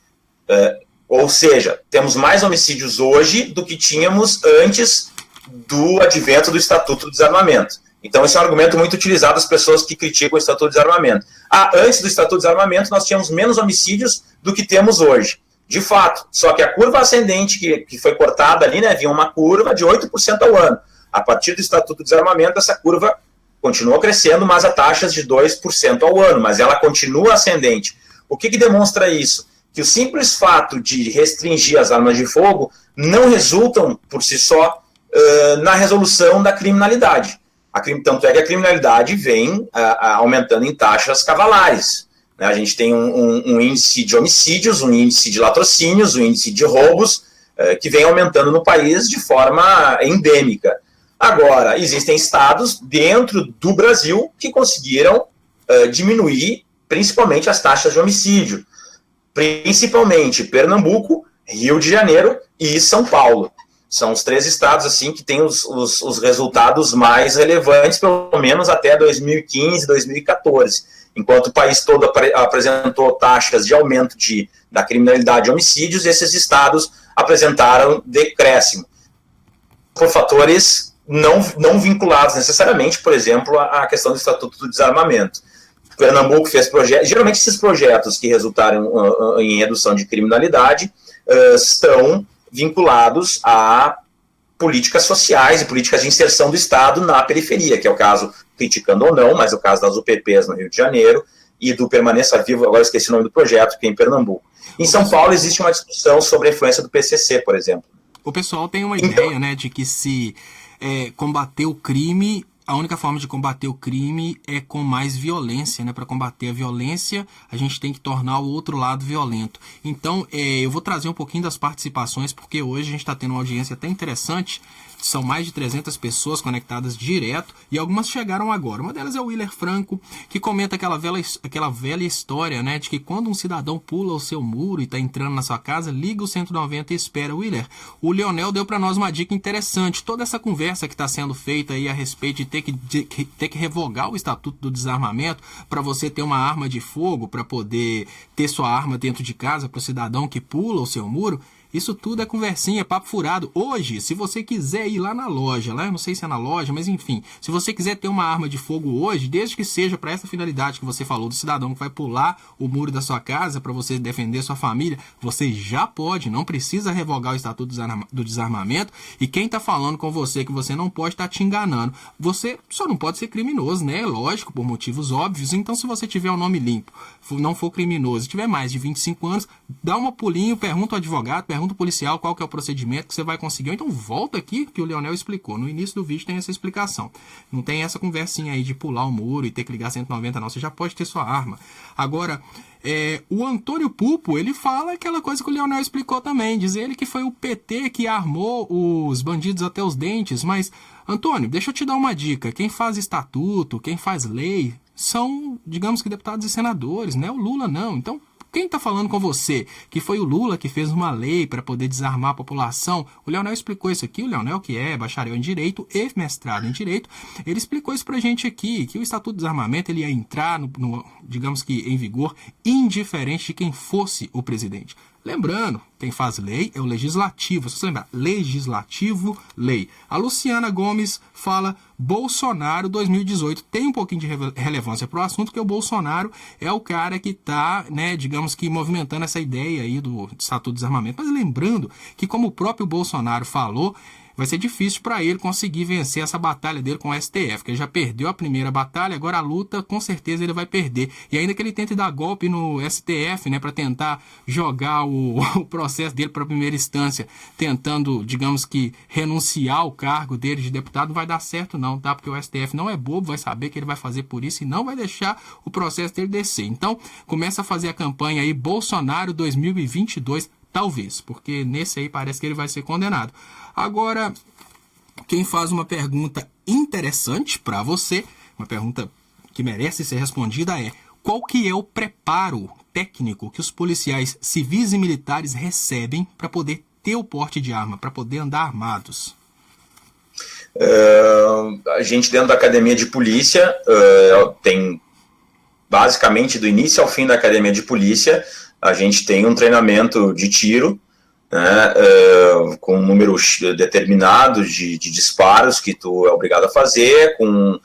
B: Ou seja, temos mais homicídios hoje do que tínhamos antes do advento do Estatuto do Desarmamento. Então, esse é um argumento muito utilizado das pessoas que criticam o Estatuto do Desarmamento. Antes do Estatuto do Desarmamento, nós tínhamos menos homicídios do que temos hoje. De fato, só que a curva ascendente que foi cortada ali, né, havia uma curva de 8% ao ano. A partir do Estatuto do Desarmamento, essa curva continuou crescendo, mas a taxas de 2% ao ano, mas ela continua ascendente. O que demonstra isso? Que o simples fato de restringir as armas de fogo não resultam, por si só, na resolução da criminalidade. Tanto é que a criminalidade vem aumentando em taxas cavalares. Né? A gente tem um índice de homicídios, um índice de latrocínios, um índice de roubos, que vem aumentando no país de forma endêmica. Agora, existem estados dentro do Brasil que conseguiram diminuir principalmente as taxas de homicídio. Principalmente Pernambuco, Rio de Janeiro e São Paulo. São os 3 estados assim, que têm os resultados mais relevantes, pelo menos até 2015, 2014. Enquanto o país todo apresentou taxas de aumento da criminalidade de homicídios, esses estados apresentaram decréscimo, por fatores não vinculados necessariamente, por exemplo, à questão do Estatuto do Desarmamento. Pernambuco fez projetos, geralmente esses projetos que resultaram em redução de criminalidade estão vinculados a políticas sociais e políticas de inserção do Estado na periferia, que é o caso, criticando ou não, mas é o caso das UPPs no Rio de Janeiro e do Permaneça Vivo, agora esqueci o nome do projeto, que é em Pernambuco. Em São Paulo existe uma discussão sobre a influência do PCC, por exemplo.
A: O pessoal tem uma ideia, né, de que se combater o crime, a única forma de combater o crime é com mais violência, né? Para combater a violência, a gente tem que tornar o outro lado violento. Então, eu vou trazer um pouquinho das participações, porque hoje a gente está tendo uma audiência até interessante. São mais de 300 pessoas conectadas direto e algumas chegaram agora. Uma delas é o Willer Franco, que comenta aquela velha história, né, de que quando um cidadão pula o seu muro e está entrando na sua casa, liga o 190 e espera. Willer, o Leonel deu para nós uma dica interessante. Toda essa conversa que está sendo feita aí a respeito de ter que revogar o Estatuto do Desarmamento para você ter uma arma de fogo, para poder ter sua arma dentro de casa para o cidadão que pula o seu muro. Isso tudo é conversinha, papo furado. Hoje, se você quiser ir lá na loja, lá eu não sei se é na loja, mas enfim, se você quiser ter uma arma de fogo hoje, desde que seja para essa finalidade que você falou, do cidadão que vai pular o muro da sua casa para você defender sua família, você já pode, não precisa revogar o Estatuto do Desarmamento. E quem está falando com você que você não pode estar te enganando. Você só não pode ser criminoso, né? Lógico, por motivos óbvios. Então, se você tiver o nome limpo, não for criminoso, tiver mais de 25 anos, dá uma pulinho, pergunta ao advogado, pergunta ao policial qual que é o procedimento que você vai conseguir. Então volta aqui que o Leonel explicou. No início do vídeo tem essa explicação. Não tem essa conversinha aí de pular o muro e ter que ligar 190 não. Você já pode ter sua arma. Agora, o Antônio Pupo, ele fala aquela coisa que o Leonel explicou também. Diz ele que foi o PT que armou os bandidos até os dentes. Mas, Antônio, deixa eu te dar uma dica. Quem faz estatuto, quem faz lei, são, digamos que deputados e senadores, não é o Lula não. Então, quem está falando com você que foi o Lula que fez uma lei para poder desarmar a população? O Leonel explicou isso aqui. O Leonel, que é bacharel em Direito e mestrado em Direito, ele explicou isso para a gente aqui, que o Estatuto do Desarmamento ele ia entrar, digamos que em vigor, indiferente de quem fosse o presidente. Lembrando, quem faz lei é o Legislativo. Se você lembrar, Legislativo, lei. A Luciana Gomes fala Bolsonaro 2018. Tem um pouquinho de relevância para o assunto, porque o Bolsonaro é o cara que está, né, digamos que movimentando essa ideia aí do Estatuto do Desarmamento. Mas lembrando que, como o próprio Bolsonaro falou, vai ser difícil para ele conseguir vencer essa batalha dele com o STF, que ele já perdeu a primeira batalha, agora a luta com certeza ele vai perder. E ainda que ele tente dar golpe no STF, né, para tentar jogar o processo dele para a primeira instância, tentando, digamos que, renunciar ao cargo dele de deputado, não vai dar certo não, tá? Porque o STF não é bobo, vai saber que ele vai fazer por isso e não vai deixar o processo dele descer. Então, começa a fazer a campanha aí, Bolsonaro 2022, talvez, porque nesse aí parece que ele vai ser condenado. Agora, quem faz uma pergunta interessante para você, uma pergunta que merece ser respondida é: qual que é o preparo técnico que os policiais civis e militares recebem para poder ter o porte de arma, para poder andar armados?
B: A gente dentro da academia de polícia tem, basicamente, do início ao fim da academia de polícia, a gente tem um treinamento de tiro, né, com um número determinado de disparos que tu é obrigado a fazer, com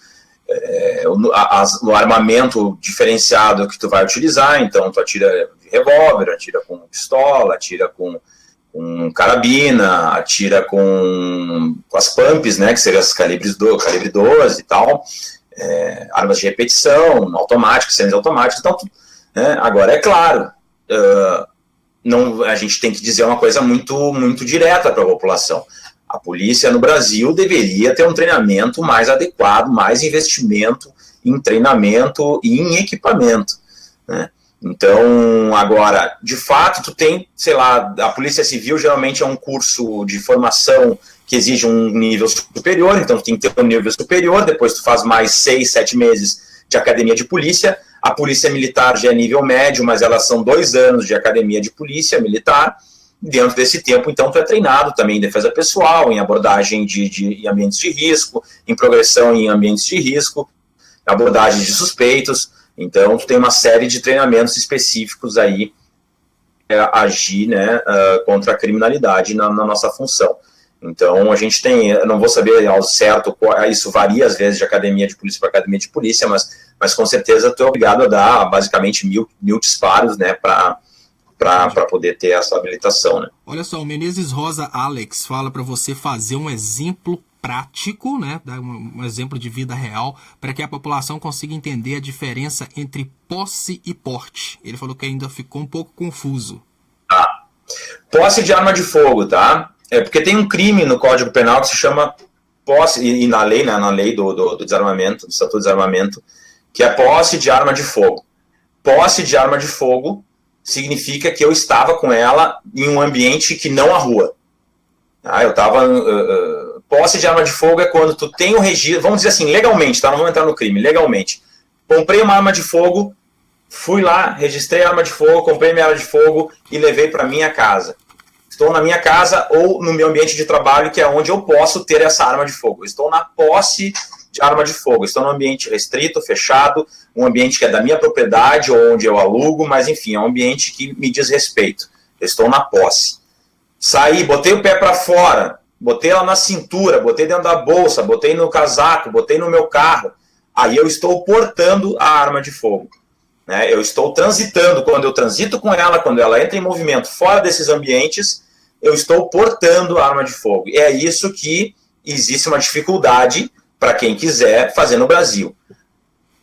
B: o armamento diferenciado que tu vai utilizar. Então tu atira de revólver, atira com pistola, atira com carabina, atira com as pumps, né, que seriam as calibre 12 e tal, armas de repetição, automáticas, semiautomáticas. Então, né, agora é claro, a gente tem que dizer uma coisa muito, muito direta para a população. A polícia no Brasil deveria ter um treinamento mais adequado, mais investimento em treinamento e em equipamento, né? Então, agora, de fato, tu tem, sei lá, a Polícia Civil geralmente é um curso de formação que exige um nível superior, então tu tem que ter um nível superior, depois tu faz mais 6, 7 meses de academia de polícia. A Polícia Militar já é nível médio, mas elas são 2 anos de academia de polícia militar. Dentro desse tempo, então, tu é treinado também em defesa pessoal, em abordagem em ambientes de risco, em progressão em ambientes de risco, abordagem de suspeitos. Então, tu tem uma série de treinamentos específicos aí agir, né, contra a criminalidade na nossa função. Então, a gente tem, eu não vou saber ao certo, isso varia às vezes de academia de polícia para academia de polícia, mas com certeza tu é obrigado a dar basicamente mil disparos, né, para poder ter essa habilitação, né.
A: Olha só, o Menezes Rosa Alex fala para você fazer um exemplo prático, né, dar um exemplo de vida real, para que a população consiga entender a diferença entre posse e porte. Ele falou que ainda ficou um pouco confuso.
B: Tá. Posse de arma de fogo, tá? É porque tem um crime no Código Penal que se chama posse, e na lei, né, na lei do desarmamento, do Estatuto de Desarmamento, que é posse de arma de fogo. Posse de arma de fogo significa que eu estava com ela em um ambiente que não a rua. Eu estava... posse de arma de fogo é quando tu tem o registro, vamos dizer assim, legalmente, tá? Não vamos entrar no crime, legalmente. Comprei uma arma de fogo, fui lá, registrei a arma de fogo, comprei minha arma de fogo e levei para minha casa. Estou na minha casa ou no meu ambiente de trabalho, que é onde eu posso ter essa arma de fogo. Estou na posse de arma de fogo. Estou num ambiente restrito, fechado, um ambiente que é da minha propriedade ou onde eu alugo, mas enfim, é um ambiente que me diz respeito. Eu estou na posse. Saí, botei o pé para fora, botei ela na cintura, botei dentro da bolsa, botei no casaco, botei no meu carro. Aí eu estou portando a arma de fogo, né? Eu estou transitando, quando eu transito com ela, quando ela entra em movimento fora desses ambientes, eu estou portando a arma de fogo. E é isso que existe uma dificuldade para quem quiser fazer no Brasil.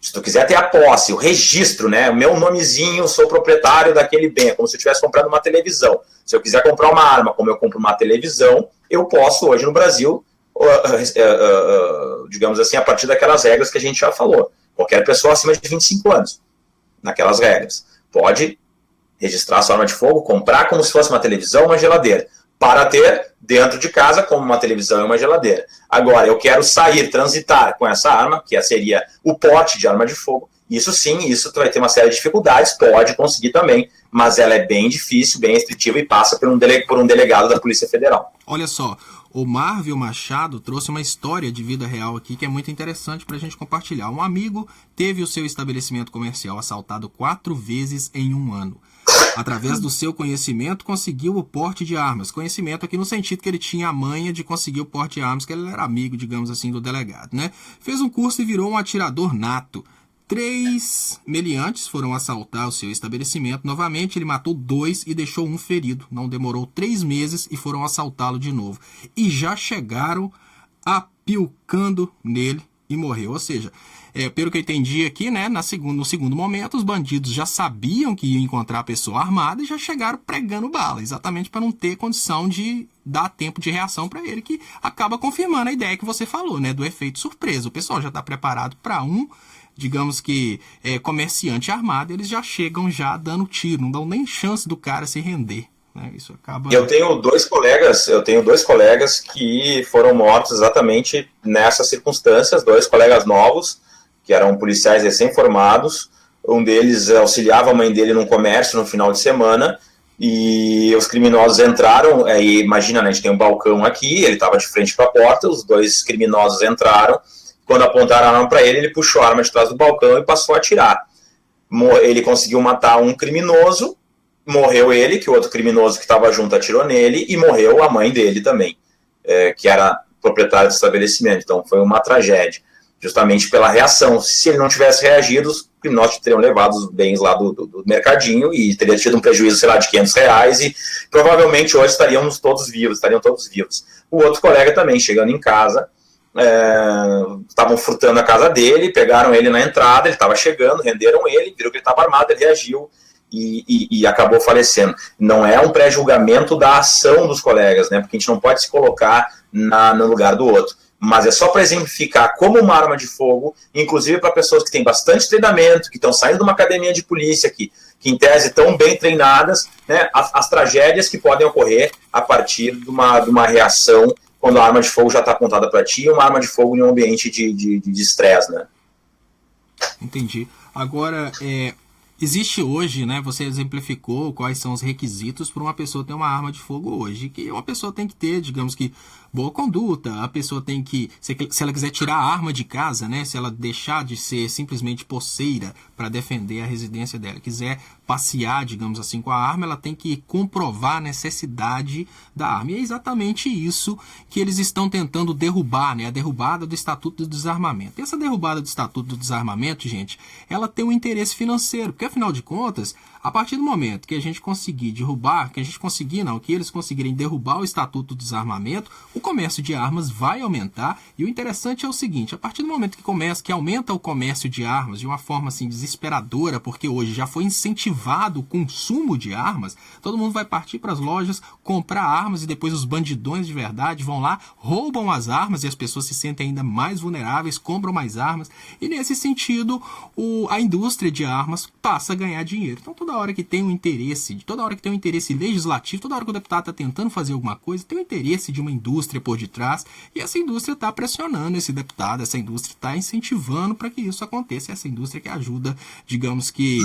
B: Se tu quiser ter a posse, o registro, né? O meu nomezinho, sou proprietário daquele bem, é como se eu estivesse comprando uma televisão. Se eu quiser comprar uma arma, como eu compro uma televisão, eu posso hoje no Brasil, digamos assim, a partir daquelas regras que a gente já falou. Qualquer pessoa acima de 25 anos, naquelas regras, pode registrar sua arma de fogo, comprar como se fosse uma televisão, uma geladeira, para ter dentro de casa como uma televisão e uma geladeira. Agora, eu quero sair, transitar com essa arma, que seria o porte de arma de fogo. Isso sim, isso vai ter uma série de dificuldades, pode conseguir também, mas ela é bem difícil, bem restritiva e passa por um delegado da Polícia Federal.
A: Olha só, o Marvel Machado trouxe uma história de vida real aqui que é muito interessante para a gente compartilhar. Um amigo teve o seu estabelecimento comercial assaltado 4 vezes em um ano. Através do seu conhecimento, conseguiu o porte de armas. Conhecimento aqui no sentido que ele tinha a manha de conseguir o porte de armas, que ele era amigo, digamos assim, do delegado, né? Fez um curso e virou um atirador nato. 3 meliantes foram assaltar o seu estabelecimento. Novamente, ele matou 2 e deixou um ferido. Não demorou 3 meses e foram assaltá-lo de novo. E já chegaram apilcando nele e morreu. Ou seja, pelo que eu entendi aqui, né, no segundo momento, os bandidos já sabiam que iam encontrar a pessoa armada e já chegaram pregando bala, exatamente para não ter condição de dar tempo de reação para ele, que acaba confirmando a ideia que você falou, né, do efeito surpresa. O pessoal já está preparado para digamos que comerciante armado, eles já chegam já dando tiro, não dão nem chance do cara se render. Isso acaba...
B: Eu tenho dois colegas que foram mortos exatamente nessas circunstâncias, 2 colegas novos, que eram policiais recém-formados. Um deles auxiliava a mãe dele num comércio no final de semana, e os criminosos entraram, imagina, né, a gente tem um balcão aqui, ele estava de frente para a porta, os 2 criminosos entraram, quando apontaram a arma para ele, ele puxou a arma de trás do balcão e passou a atirar. Ele conseguiu matar um criminoso, morreu ele, que o outro criminoso que estava junto atirou nele, e morreu a mãe dele também, que era proprietária do estabelecimento. Então foi uma tragédia, justamente pela reação. Se ele não tivesse reagido, os criminosos teriam levado os bens lá do mercadinho e teria tido um prejuízo, sei lá, de R$500, e provavelmente hoje estariam todos vivos. O outro colega também, chegando em casa, estavam furtando a casa dele, pegaram ele na entrada, ele estava chegando, renderam ele, viram que ele estava armado, ele reagiu e acabou falecendo. Não é um pré-julgamento da ação dos colegas, né? Porque a gente não pode se colocar no lugar do outro. Mas é só para exemplificar como uma arma de fogo, inclusive para pessoas que têm bastante treinamento, que estão saindo de uma academia de polícia, que em tese estão bem treinadas, né, as tragédias que podem ocorrer a partir de uma reação quando a arma de fogo já está apontada para ti, uma arma de fogo em um ambiente de estresse, né?
A: Entendi. Agora, existe hoje, né, você exemplificou quais são os requisitos para uma pessoa ter uma arma de fogo hoje, que uma pessoa tem que ter, digamos que, boa conduta, a pessoa tem que, se ela quiser tirar a arma de casa, né, se ela deixar de ser simplesmente poceira para defender a residência dela, quiser passear, digamos assim, com a arma, ela tem que comprovar a necessidade da arma. E é exatamente isso que eles estão tentando derrubar, né, a derrubada do Estatuto do Desarmamento. E essa derrubada do Estatuto do Desarmamento, gente, ela tem um interesse financeiro, porque afinal de contas, a partir do momento que a gente conseguir derrubar, que eles conseguirem derrubar o Estatuto do Desarmamento, o comércio de armas vai aumentar. E o interessante é o seguinte, a partir do momento que aumenta o comércio de armas de uma forma assim desesperadora, porque hoje já foi incentivado o consumo de armas, todo mundo vai partir para as lojas comprar armas e depois os bandidões de verdade vão lá, roubam as armas e as pessoas se sentem ainda mais vulneráveis, compram mais armas e nesse sentido a indústria de armas passa a ganhar dinheiro. Então toda hora que tem um interesse, legislativo, toda hora que o deputado está tentando fazer alguma coisa, tem o interesse de uma indústria por detrás e essa indústria está pressionando esse deputado, essa indústria está incentivando para que isso aconteça, essa indústria que ajuda, digamos que,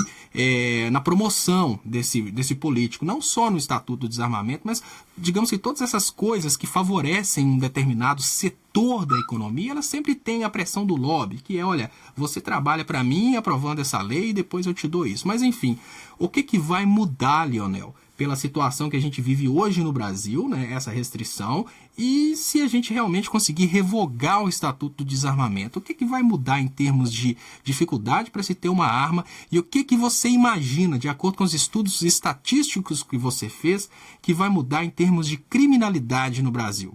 A: na promoção desse político, não só no Estatuto do Desarmamento, mas digamos que todas essas coisas que favorecem um determinado setor da economia, elas sempre têm a pressão do lobby, que é, olha, você trabalha para mim aprovando essa lei e depois eu te dou isso. Mas enfim, o que vai mudar, Leonel, pela situação que a gente vive hoje no Brasil, né, essa restrição, e se a gente realmente conseguir revogar o Estatuto do Desarmamento, o que vai mudar em termos de dificuldade para se ter uma arma e o que você imagina, de acordo com os estudos estatísticos que você fez, que vai mudar em termos de criminalidade no Brasil?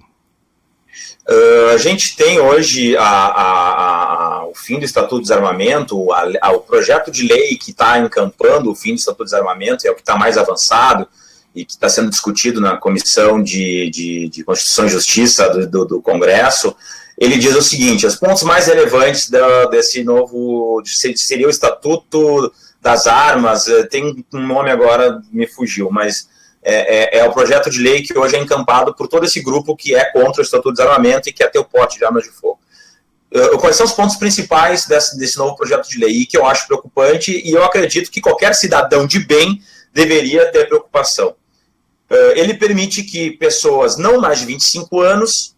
B: A gente tem hoje o fim do Estatuto do Desarmamento, o projeto de lei que está encampando o fim do Estatuto do Desarmamento, é o que está mais avançado e que está sendo discutido na Comissão de Constituição e Justiça do Congresso. Ele diz o seguinte: os pontos mais relevantes desse novo, seria o Estatuto das Armas, tem um nome agora, me fugiu, mas é o projeto de lei que hoje é encampado por todo esse grupo que é contra o Estatuto do Desarmamento e quer ter o porte de armas de fogo. Quais são os pontos principais desse novo projeto de lei que eu acho preocupante e eu acredito que qualquer cidadão de bem deveria ter preocupação? Ele permite que pessoas não mais de 25 anos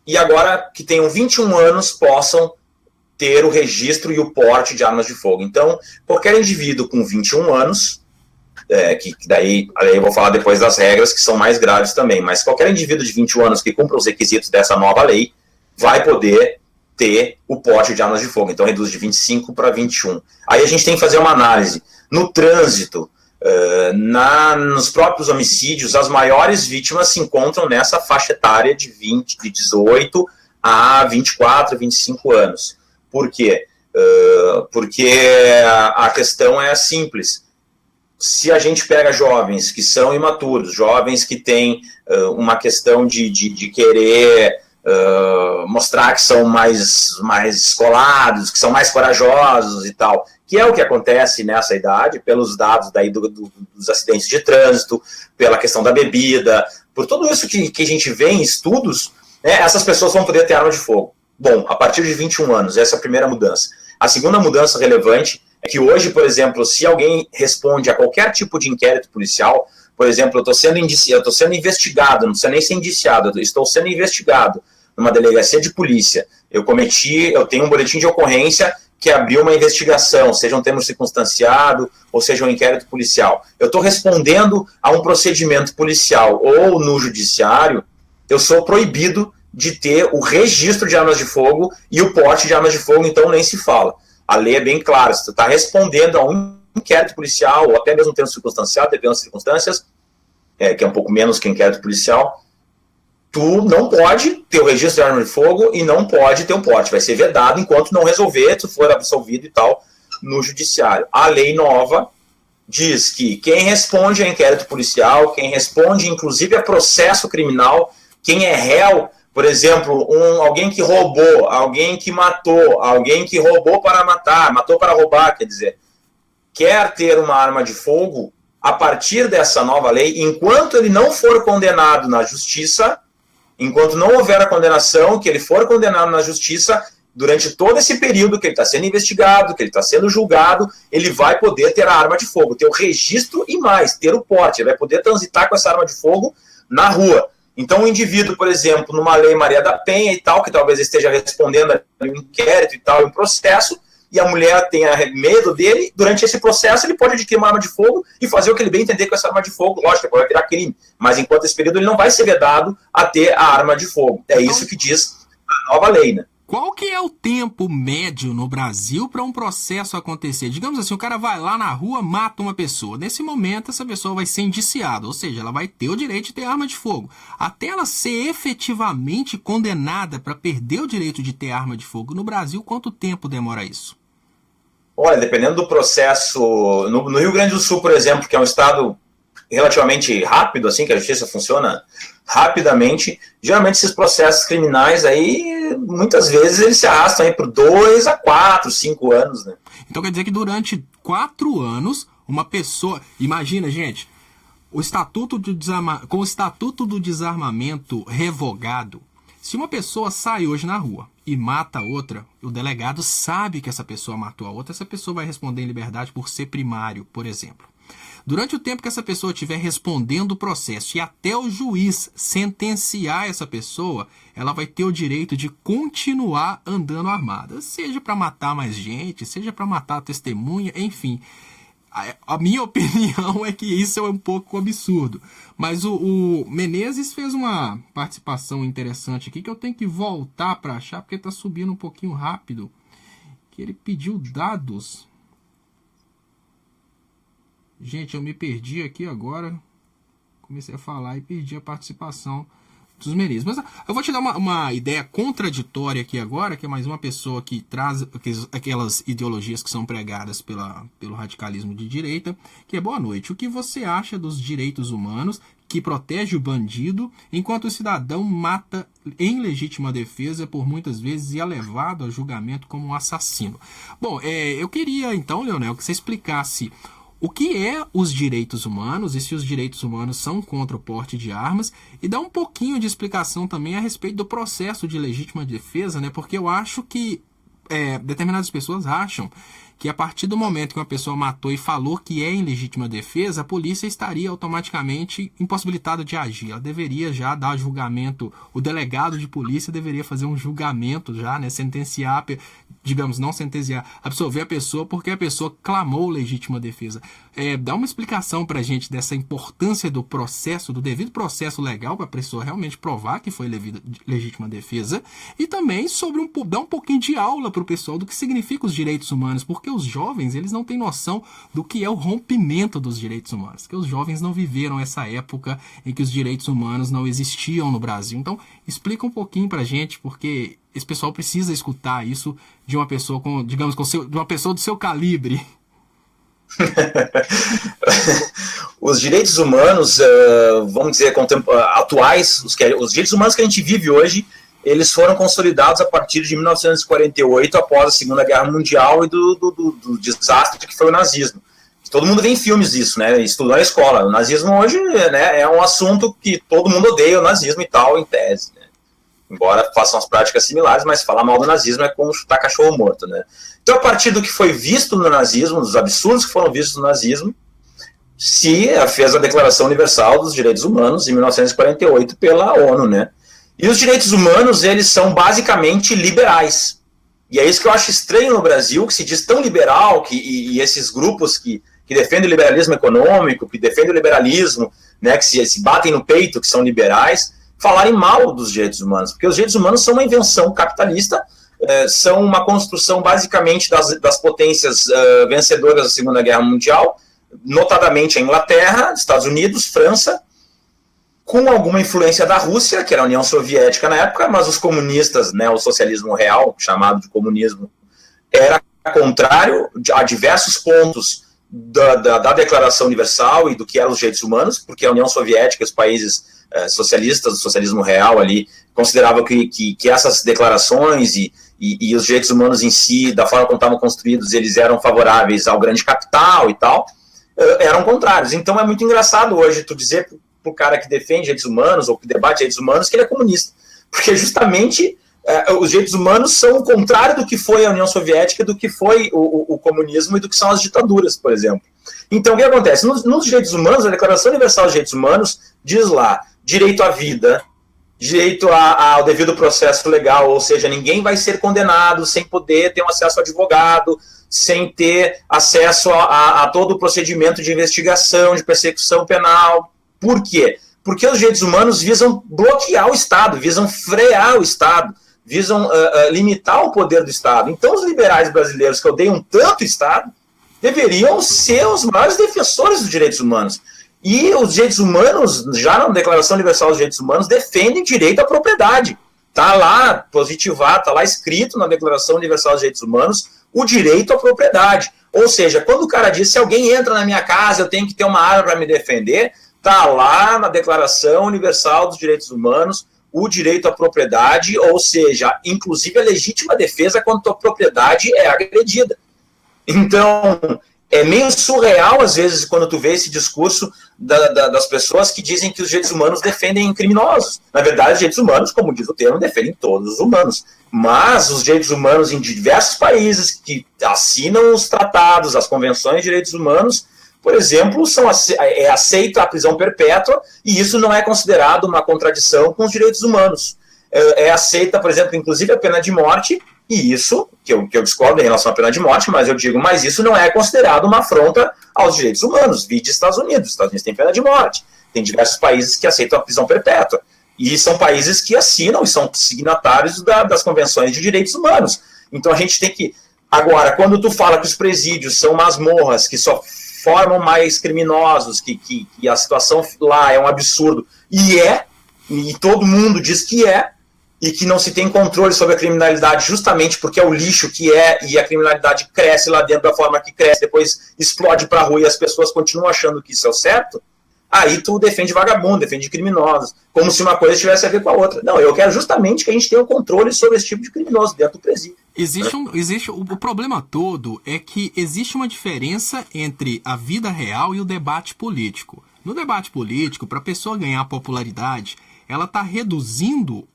B: e agora que tenham 21 anos possam ter o registro e o porte de armas de fogo. Então, qualquer indivíduo com 21 anos, que daí eu vou falar depois das regras que são mais graves também, mas qualquer indivíduo de 21 anos que cumpra os requisitos dessa nova lei vai poder ter o porte de armas de fogo. Então reduz de 25 para 21. Aí a gente tem que fazer uma análise. No trânsito, nos próprios homicídios, as maiores vítimas se encontram nessa faixa etária de 18 a 24, 25 anos. Por quê? Porque a questão é simples. Se a gente pega jovens que são imaturos, jovens que têm uma questão de querer mostrar que são mais escolados, que são mais corajosos e tal, que é o que acontece nessa idade, pelos dados daí dos acidentes de trânsito, pela questão da bebida, por tudo isso que a gente vê em estudos, né, essas pessoas vão poder ter arma de fogo. Bom, a partir de 21 anos, essa é a primeira mudança. A segunda mudança relevante é que hoje, por exemplo, se alguém responde a qualquer tipo de inquérito policial, por exemplo, eu estou sendo investigado, não precisa nem ser indiciado, eu estou sendo investigado numa delegacia de polícia, eu tenho um boletim de ocorrência que abriu uma investigação, seja um termo circunstanciado ou seja um inquérito policial. Eu estou respondendo a um procedimento policial ou no judiciário, eu sou proibido de ter o registro de armas de fogo e o porte de armas de fogo, então nem se fala. A lei é bem clara, se tu está respondendo a um inquérito policial, ou até mesmo um termo circunstanciado, dependendo das circunstâncias, que é um pouco menos que inquérito policial, tu não pode ter o registro de arma de fogo e não pode ter o porte. Vai ser vedado enquanto não resolver, tu for absolvido e tal, no judiciário. A lei nova diz que quem responde a inquérito policial, quem responde inclusive a processo criminal, quem é réu, por exemplo, alguém que roubou, alguém que matou, alguém que roubou para matar, matou para roubar, quer dizer, quer ter uma arma de fogo, a partir dessa nova lei, enquanto ele não for condenado na justiça, enquanto não houver a condenação, que ele for condenado na justiça, durante todo esse período que ele está sendo investigado, que ele está sendo julgado, ele vai poder ter a arma de fogo, ter o registro e mais, ter o porte, ele vai poder transitar com essa arma de fogo na rua. Então, o indivíduo, por exemplo, numa lei Maria da Penha e tal, que talvez esteja respondendo a um inquérito e tal, em processo, e a mulher tenha medo dele, durante esse processo ele pode adquirir uma arma de fogo e fazer o que ele bem entender com essa arma de fogo. Lógico, depois vai virar crime, mas enquanto esse período ele não vai ser vedado a ter a arma de fogo. É isso que diz a nova lei, né?
A: Qual que é o tempo médio no Brasil para um processo acontecer? Digamos assim, o cara vai lá na rua, mata uma pessoa. Nesse momento, essa pessoa vai ser indiciada, ou seja, ela vai ter o direito de ter arma de fogo. Até ela ser efetivamente condenada para perder o direito de ter arma de fogo no Brasil, quanto tempo demora isso?
B: Olha, dependendo do processo, no Rio Grande do Sul, por exemplo, que é um estado relativamente rápido, assim, que a justiça funciona rapidamente, geralmente esses processos criminais aí, muitas vezes eles se arrastam aí por 2 a 4, 5 anos, né?
A: Então quer dizer que durante 4 anos, uma pessoa... Imagina, gente, com o Estatuto do Desarmamento revogado, se uma pessoa sai hoje na rua e mata a outra, o delegado sabe que essa pessoa matou a outra, essa pessoa vai responder em liberdade por ser primário, por exemplo. Durante o tempo que essa pessoa estiver respondendo o processo e até o juiz sentenciar essa pessoa, ela vai ter o direito de continuar andando armada. Seja para matar mais gente, seja para matar a testemunha, enfim. A minha opinião é que isso é um pouco absurdo. Mas o Menezes fez uma participação interessante aqui que eu tenho que voltar para achar, porque está subindo um pouquinho rápido. Que ele pediu dados... Gente, eu me perdi aqui agora. Comecei a falar e perdi a participação dos Menezes. Mas eu vou te dar uma ideia contraditória aqui agora, que é mais uma pessoa que traz aquelas ideologias que são pregadas pelo radicalismo de direita, que é: boa noite. O que você acha dos direitos humanos que protege o bandido, enquanto o cidadão mata em legítima defesa, por muitas vezes é levado a julgamento como um assassino? Bom, eu queria então, Leonel, que você explicasse o que é os direitos humanos e se os direitos humanos são contra o porte de armas, e dar um pouquinho de explicação também a respeito do processo de legítima defesa, né? Porque eu acho que determinadas pessoas acham que a partir do momento que uma pessoa matou e falou que é em legítima defesa, a polícia estaria automaticamente impossibilitada de agir. Ela deveria já dar julgamento, o delegado de polícia deveria fazer um julgamento já, né, sentenciar, digamos, não sentenciar, absolver a pessoa porque a pessoa clamou legítima defesa. Dá uma explicação pra gente dessa importância do processo, do devido processo legal para a pessoa realmente provar que foi legítima defesa, e também sobre dar um pouquinho de aula para o pessoal do que significa os direitos humanos, porque os jovens, eles não têm noção do que é o rompimento dos direitos humanos, porque os jovens não viveram essa época em que os direitos humanos não existiam no Brasil. Então, explica um pouquinho pra gente, porque esse pessoal precisa escutar isso de uma pessoa de uma pessoa do seu calibre.
B: Os direitos humanos, vamos dizer, atuais, os direitos humanos que a gente vive hoje, eles foram consolidados a partir de 1948, após a Segunda Guerra Mundial e do desastre que foi o nazismo. Todo mundo vê em filmes disso, né? Estudou na escola. O nazismo hoje, né, é um assunto que todo mundo odeia, o nazismo e tal, em tese, né? Embora façam as práticas similares, mas falar mal do nazismo é como chutar cachorro morto, né? Então, a partir do que foi visto no nazismo, dos absurdos que foram vistos no nazismo, se fez a Declaração Universal dos Direitos Humanos, em 1948, pela ONU, né? E os direitos humanos, eles são basicamente liberais. E é isso que eu acho estranho no Brasil, que se diz tão liberal, e esses grupos que defendem o liberalismo econômico, que defendem o liberalismo, né, que se batem no peito, que são liberais, falarem mal dos direitos humanos. Porque os direitos humanos são uma invenção capitalista, são uma construção basicamente das potências vencedoras da Segunda Guerra Mundial, notadamente a Inglaterra, Estados Unidos, França, com alguma influência da Rússia, que era a União Soviética na época, mas os comunistas, né, o socialismo real, chamado de comunismo, era contrário a diversos pontos da Declaração Universal e do que eram os direitos humanos, porque a União Soviética, os países socialistas, o socialismo real ali, consideravam que essas declarações e os direitos humanos em si, da forma como estavam construídos, eles eram favoráveis ao grande capital e tal, eram contrários. Então é muito engraçado hoje tu dizer pro cara que defende direitos humanos ou que debate direitos humanos que ele é comunista, porque justamente os direitos humanos são o contrário do que foi a União Soviética, do que foi o comunismo e do que são as ditaduras, por exemplo. Então, o que acontece? Nos direitos humanos, a Declaração Universal dos Direitos Humanos diz lá direito à vida, direito ao devido processo legal, ou seja, ninguém vai ser condenado sem poder ter um acesso ao advogado, sem ter acesso a todo o procedimento de investigação, de persecução penal. Por quê? Porque os direitos humanos visam bloquear o Estado, visam frear o Estado, visam limitar o poder do Estado. Então, os liberais brasileiros que odeiam tanto o Estado deveriam ser os maiores defensores dos direitos humanos. E os direitos humanos, já na Declaração Universal dos Direitos Humanos, defendem direito à propriedade. Está lá positivado, está lá escrito na Declaração Universal dos Direitos Humanos o direito à propriedade. Ou seja, quando o cara diz, se alguém entra na minha casa, eu tenho que ter uma arma para me defender, está lá na Declaração Universal dos Direitos Humanos o direito à propriedade, ou seja, inclusive a legítima defesa quando a propriedade é agredida. Então, é meio surreal, às vezes, quando tu vê esse discurso das pessoas que dizem que os direitos humanos defendem criminosos. Na verdade, os direitos humanos, como diz o termo, defendem todos os humanos. Mas os direitos humanos em diversos países que assinam os tratados, as convenções de direitos humanos, por exemplo, é aceita a prisão perpétua, e isso não é considerado uma contradição com os direitos humanos. É aceita, por exemplo, inclusive a pena de morte, e isso, que eu discordo em relação à pena de morte, mas eu digo, mas isso não é considerado uma afronta aos direitos humanos. Vide Estados Unidos. Os Estados Unidos têm pena de morte. Tem diversos países que aceitam a prisão perpétua. E são países que assinam e são signatários das convenções de direitos humanos. Então a gente tem que... Agora, quando tu fala que os presídios são masmorras, que só formam mais criminosos, que a situação lá é um absurdo, e todo mundo diz que é, e que não se tem controle sobre a criminalidade justamente porque é o lixo que é, e a criminalidade cresce lá dentro da forma que cresce, depois explode para a rua e as pessoas continuam achando que isso é o certo, aí tu defende vagabundo, defende criminosos, como se uma coisa tivesse a ver com a outra. Não, eu quero justamente que a gente tenha o controle sobre esse tipo de criminoso dentro do presídio.
A: O problema todo é que existe uma diferença entre a vida real e o debate político. No debate político, para a pessoa ganhar popularidade, ela está reduzindo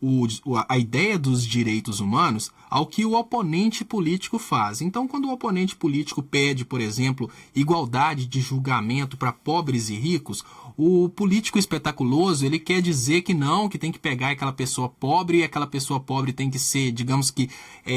A: a ideia dos direitos humanos ao que o oponente político faz. Então, quando o oponente político pede, por exemplo, igualdade de julgamento para pobres e ricos, o político espetaculoso, ele quer dizer que não, que tem que pegar aquela pessoa pobre e aquela pessoa pobre tem que ser, digamos que,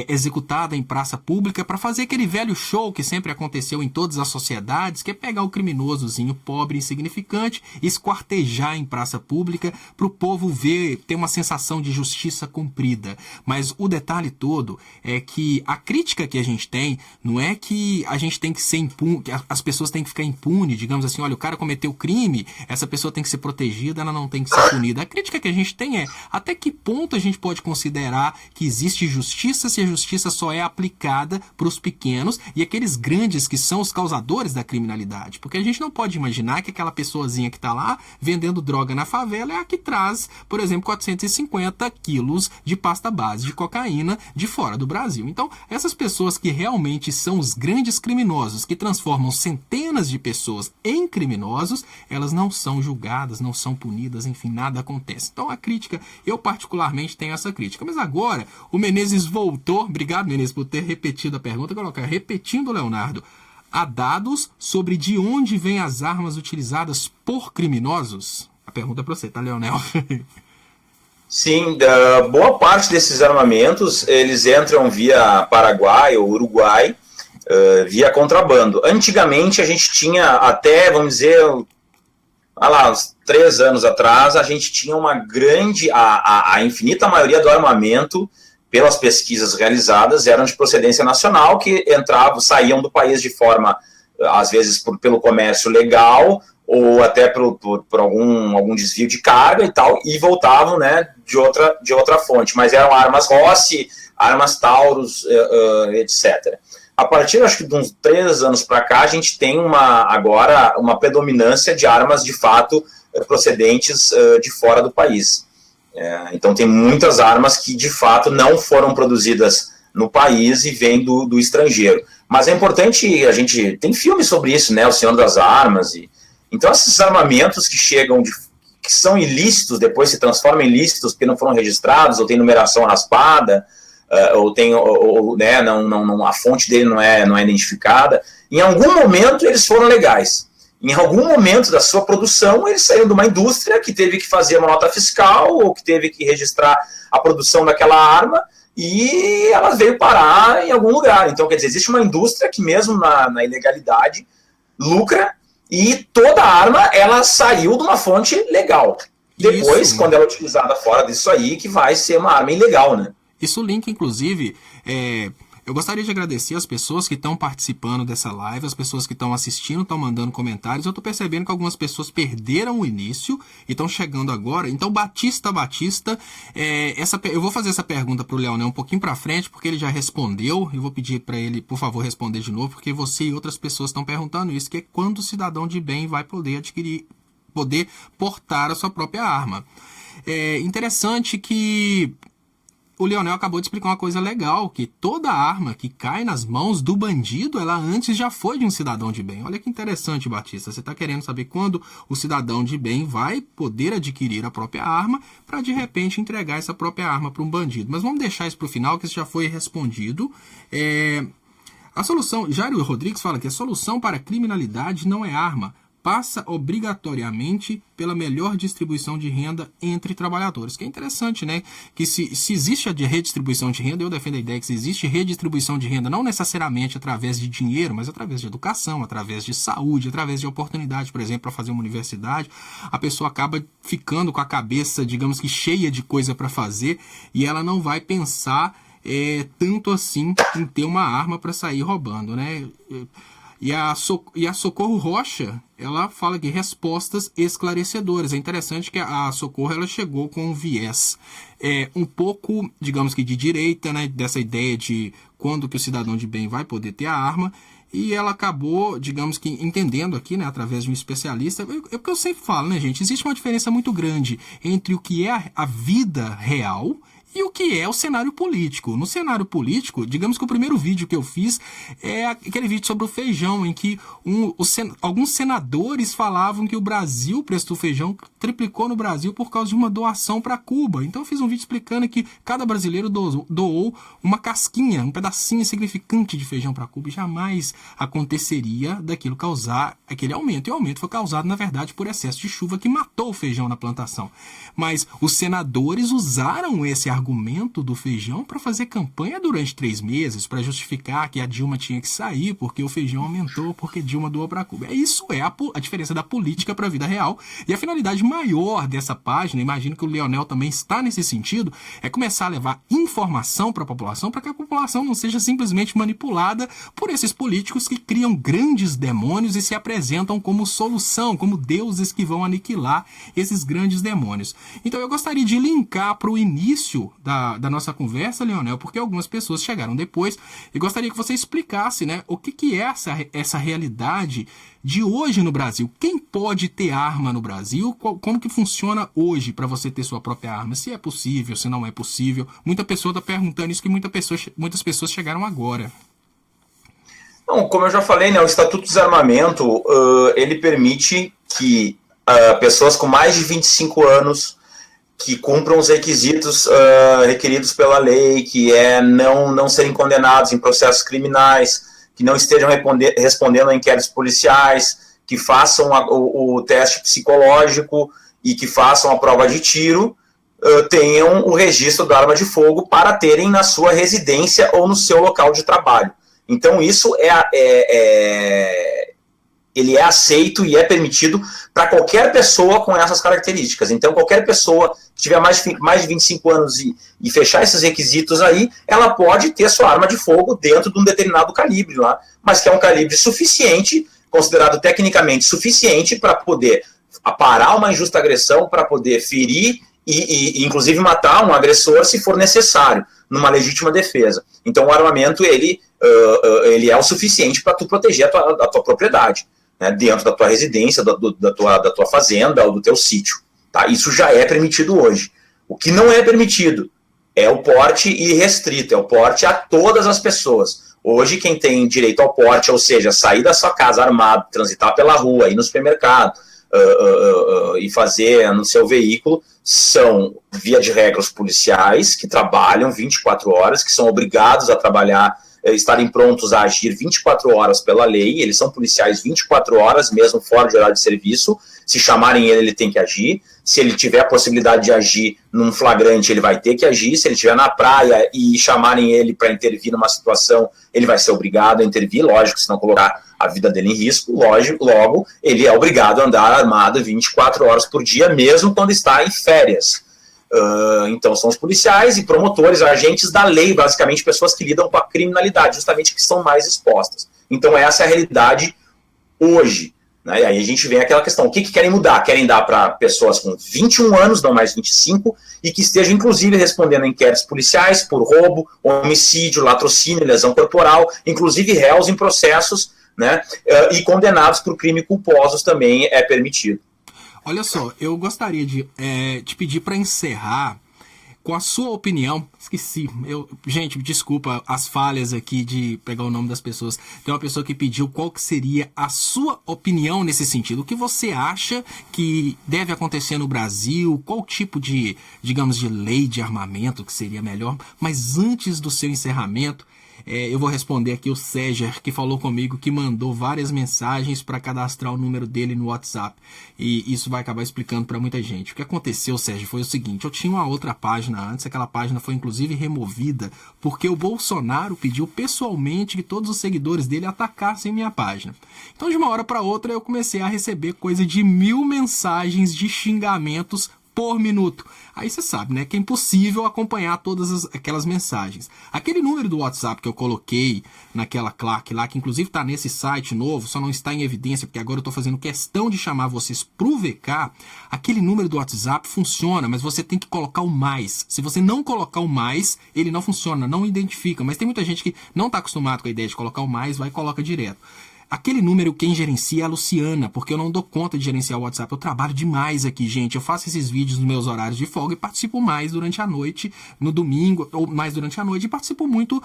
A: executada em praça pública para fazer aquele velho show que sempre aconteceu em todas as sociedades, que é pegar o criminosozinho pobre, insignificante, esquartejar em praça pública para o povo ver, ter uma sensação de justiça cumprida. Mas o detalhe todo é que a crítica que a gente tem não é que a gente tem que ser impune, que as pessoas têm que ficar impunes, digamos assim, olha, o cara cometeu crime, essa pessoa tem que ser protegida, ela não tem que ser punida. A crítica que a gente tem é até que ponto a gente pode considerar que existe justiça se a justiça só é aplicada para os pequenos e aqueles grandes que são os causadores da criminalidade. Porque a gente não pode imaginar que aquela pessoazinha que está lá vendendo droga na favela é a que traz, por exemplo, 450 quilos de pasta base de cocaína de fora do Brasil. Então, essas pessoas que realmente são os grandes criminosos, que transformam centenas de pessoas em criminosos, elas não são julgadas, não são punidas, enfim, nada acontece. Então, a crítica, eu particularmente tenho essa crítica. Mas agora, o Menezes voltou, obrigado, Menezes, por ter repetido a pergunta, repetindo, Leonardo, há dados sobre de onde vêm as armas utilizadas por criminosos? A pergunta é para você, tá, Leonel?
B: Sim, boa parte desses armamentos, eles entram via Paraguai ou Uruguai, via contrabando. Antigamente, a gente tinha até, vamos dizer, uns 3 anos atrás, a gente tinha uma grande, a infinita maioria do armamento, pelas pesquisas realizadas, eram de procedência nacional, que saíam do país de forma, às vezes, pelo comércio legal, ou até por algum desvio de carga e tal, e voltavam, né, de outra fonte. Mas eram armas Rossi, armas Taurus, etc. a partir, acho que de uns 3 anos para cá, a gente tem agora uma predominância de armas, de fato, procedentes de fora do país. Então, tem muitas armas que, de fato, não foram produzidas no país e vêm do estrangeiro. Mas é importante, a gente tem filmes sobre isso, né? O Senhor das Armas. Então, esses armamentos que chegam, que são ilícitos, depois se transformam em ilícitos porque não foram registrados, ou tem numeração raspada, né, a fonte dele não é identificada. Em algum momento eles foram legais. Em algum momento da sua produção eles saíram de uma indústria que teve que fazer uma nota fiscal ou que teve que registrar a produção daquela arma e ela veio parar em algum lugar. Então, quer dizer, existe uma indústria que mesmo na ilegalidade lucra e toda arma ela saiu de uma fonte legal. Depois, quando ela é utilizada fora disso aí, que vai ser uma arma ilegal, né?
A: Isso link, inclusive, eu gostaria de agradecer as pessoas que estão participando dessa live, as pessoas que estão assistindo, estão mandando comentários. Eu estou percebendo que algumas pessoas perderam o início e estão chegando agora. Então, Batista, eu vou fazer essa pergunta para o Leonel um pouquinho para frente, porque ele já respondeu. Eu vou pedir para ele, por favor, responder de novo, porque você e outras pessoas estão perguntando isso, que é quando o cidadão de bem vai poder portar a sua própria arma. É interessante que o Leonel acabou de explicar uma coisa legal, que toda arma que cai nas mãos do bandido, ela antes já foi de um cidadão de bem. Olha que interessante, Batista. Você está querendo saber quando o cidadão de bem vai poder adquirir a própria arma para, de repente, entregar essa própria arma para um bandido. Mas vamos deixar isso para o final, que isso já foi respondido. A solução, Jairo Rodrigues fala que a solução para a criminalidade não é arma, passa obrigatoriamente pela melhor distribuição de renda entre trabalhadores. Que é interessante, né? Que se existe a redistribuição de renda, eu defendo a ideia que se existe redistribuição de renda, não necessariamente através de dinheiro, mas através de educação, através de saúde, através de oportunidade, por exemplo, para fazer uma universidade, a pessoa acaba ficando com a cabeça, digamos que cheia de coisa para fazer e ela não vai pensar tanto assim em ter uma arma para sair roubando, né? E a Socorro Rocha, ela fala que respostas esclarecedoras. É interessante que a Socorro ela chegou com um viés um pouco, digamos que de direita, né, dessa ideia de quando que o cidadão de bem vai poder ter a arma. E ela acabou, digamos que entendendo aqui, né, através de um especialista, é porque eu sempre falo, né, gente, existe uma diferença muito grande entre o que é a vida real e o que é o cenário político. No cenário político, digamos que o primeiro vídeo que eu fiz é aquele vídeo sobre o feijão, em que alguns senadores falavam que o Brasil, o preço do feijão, triplicou no Brasil por causa de uma doação para Cuba. Então eu fiz um vídeo explicando que cada brasileiro doou uma casquinha, um pedacinho insignificante de feijão para Cuba, e jamais aconteceria daquilo causar aquele aumento. E o aumento foi causado, na verdade, por excesso de chuva que matou o feijão na plantação. Mas os senadores usaram esse argumento do feijão para fazer campanha durante 3 meses, para justificar que a Dilma tinha que sair porque o feijão aumentou, porque Dilma doou para Cuba. Isso é a diferença da política para a vida real. E a finalidade maior dessa página, imagino que o Leonel também está nesse sentido, é começar a levar informação para a população, para que a população não seja simplesmente manipulada por esses políticos que criam grandes demônios e se apresentam como solução, como deuses que vão aniquilar esses grandes demônios. Então eu gostaria de linkar para o início da nossa conversa, Leonel, porque algumas pessoas chegaram depois e gostaria que você explicasse, né, o que é essa realidade de hoje no Brasil. Quem pode ter arma no Brasil? Como que funciona hoje para você ter sua própria arma? Se é possível, se não é possível. Muita pessoa está perguntando isso, que muitas pessoas chegaram agora.
B: Não, como eu já falei, né, o Estatuto de Desarmamento, ele permite que pessoas com mais de 25 anos que cumpram os requisitos requeridos pela lei, que é não serem condenados em processos criminais, que não estejam respondendo a inquéritos policiais, que façam o teste psicológico e que façam a prova de tiro, tenham o registro da arma de fogo para terem na sua residência ou no seu local de trabalho. Então isso ele é aceito e é permitido para qualquer pessoa com essas características. Então, qualquer pessoa que tiver mais de 25 anos e fechar esses requisitos aí, ela pode ter sua arma de fogo dentro de um determinado calibre lá, mas que é um calibre suficiente, considerado tecnicamente suficiente para poder parar uma injusta agressão, para poder ferir e inclusive matar um agressor se for necessário. numa legítima defesa. Então o armamento ele é o suficiente para tu proteger a tua propriedade, né, dentro da tua residência, da tua fazenda ou do teu sítio. Tá? Isso já é permitido hoje. O que não é permitido é o porte irrestrito, é o porte a todas as pessoas. Hoje, quem tem direito ao porte, ou seja, sair da sua casa armado, transitar pela rua, ir no supermercado e fazer no seu veículo, são, via de regra, os policiais que trabalham 24 horas, que são obrigados a trabalhar, estarem prontos a agir 24 horas pela lei. Eles são policiais 24 horas, mesmo fora de horário de serviço. Se chamarem ele tem que agir. Se ele tiver a possibilidade de agir num flagrante, ele vai ter que agir. Se ele estiver na praia e chamarem ele para intervir numa situação, ele vai ser obrigado a intervir, lógico, se não colocar a vida dele em risco. Logo, ele é obrigado a andar armado 24 horas por dia, mesmo quando está em férias. Então são os policiais e promotores, agentes da lei, basicamente pessoas que lidam com a criminalidade, justamente que são mais expostas. Então essa é a realidade hoje, né? E aí a gente vem aquela questão, o que querem mudar? Querem dar para pessoas com 21 anos, não mais 25, e que estejam inclusive respondendo a inquéritos policiais por roubo, homicídio, latrocínio, lesão corporal, inclusive réus em processos, né? E condenados por crime culposos também é permitido.
A: Olha só, eu gostaria de te pedir para encerrar com a sua opinião. Esqueci, gente, desculpa as falhas aqui de pegar o nome das pessoas. Tem uma pessoa que pediu qual que seria a sua opinião nesse sentido. O que você acha que deve acontecer no Brasil? Qual tipo de, digamos, de lei de armamento que seria melhor? Mas antes do seu encerramento, eu vou responder aqui o César, que falou comigo, que mandou várias mensagens para cadastrar o número dele no WhatsApp. E isso vai acabar explicando para muita gente. O que aconteceu, Sérgio, foi o seguinte: eu tinha uma outra página antes, aquela página foi inclusive removida, porque o Bolsonaro pediu pessoalmente que todos os seguidores dele atacassem minha página. Então, de uma hora para outra, eu comecei a receber coisa de 1000 mensagens de xingamentos por minuto. Aí você sabe, né, que é impossível acompanhar todas aquelas mensagens. Aquele número do WhatsApp que eu coloquei naquela claque lá, que inclusive está nesse site novo, só não está em evidência, porque agora eu estou fazendo questão de chamar vocês pro VK, aquele número do WhatsApp funciona, mas você tem que colocar o mais. Se você não colocar o mais, ele não funciona, não identifica. Mas tem muita gente que não está acostumado com a ideia de colocar o mais, vai e coloca direto. Aquele número quem gerencia é a Luciana, porque eu não dou conta de gerenciar o WhatsApp. Eu trabalho demais aqui, gente. Eu faço esses vídeos nos meus horários de folga e participo mais durante a noite, no domingo, ou mais durante a noite, e participo muito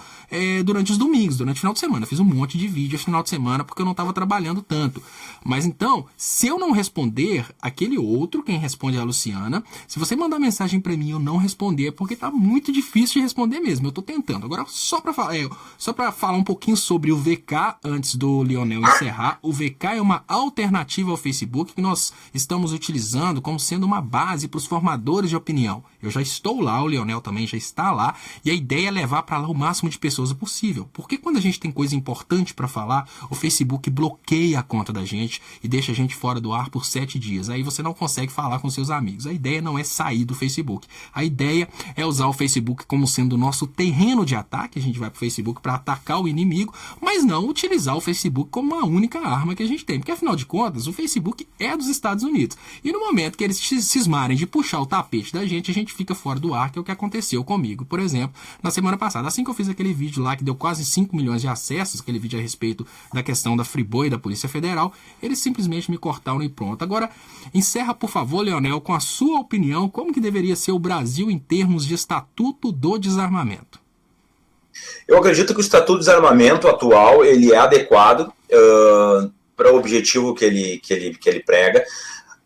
A: durante os domingos, durante o final de semana. Eu fiz um monte de vídeo no final de semana porque eu não estava trabalhando tanto. Mas então, se eu não responder, aquele outro, quem responde é a Luciana. Se você mandar mensagem para mim e eu não responder, é porque tá muito difícil de responder mesmo. Eu tô tentando. Agora, só para falar um pouquinho sobre o VK antes do Leonel encerrar. O VK é uma alternativa ao Facebook que nós estamos utilizando como sendo uma base para os formadores de opinião. Eu já estou lá, o Leonel também já está lá, e a ideia é levar para lá o máximo de pessoas possível. Porque quando a gente tem coisa importante para falar, o Facebook bloqueia a conta da gente e deixa a gente fora do ar por 7 dias. Aí você não consegue falar com seus amigos. A ideia não é sair do Facebook. A ideia é usar o Facebook como sendo o nosso terreno de ataque. A gente vai para o Facebook para atacar o inimigo, mas não utilizar o Facebook como uma única arma que a gente tem. Porque, afinal de contas, o Facebook é dos Estados Unidos. E no momento que eles cismarem de puxar o tapete da gente, a gente fica fora do ar, que é o que aconteceu comigo, por exemplo, na semana passada. Assim que eu fiz aquele vídeo lá, que deu quase 5 milhões de acessos, aquele vídeo a respeito da questão da Friboi e da Polícia Federal, eles simplesmente me cortaram e pronto. Agora, encerra, por favor, Leonel, com a sua opinião, como que deveria ser o Brasil em termos de Estatuto do Desarmamento.
B: Eu acredito que o Estatuto de Desarmamento atual ele é adequado para o objetivo que ele prega.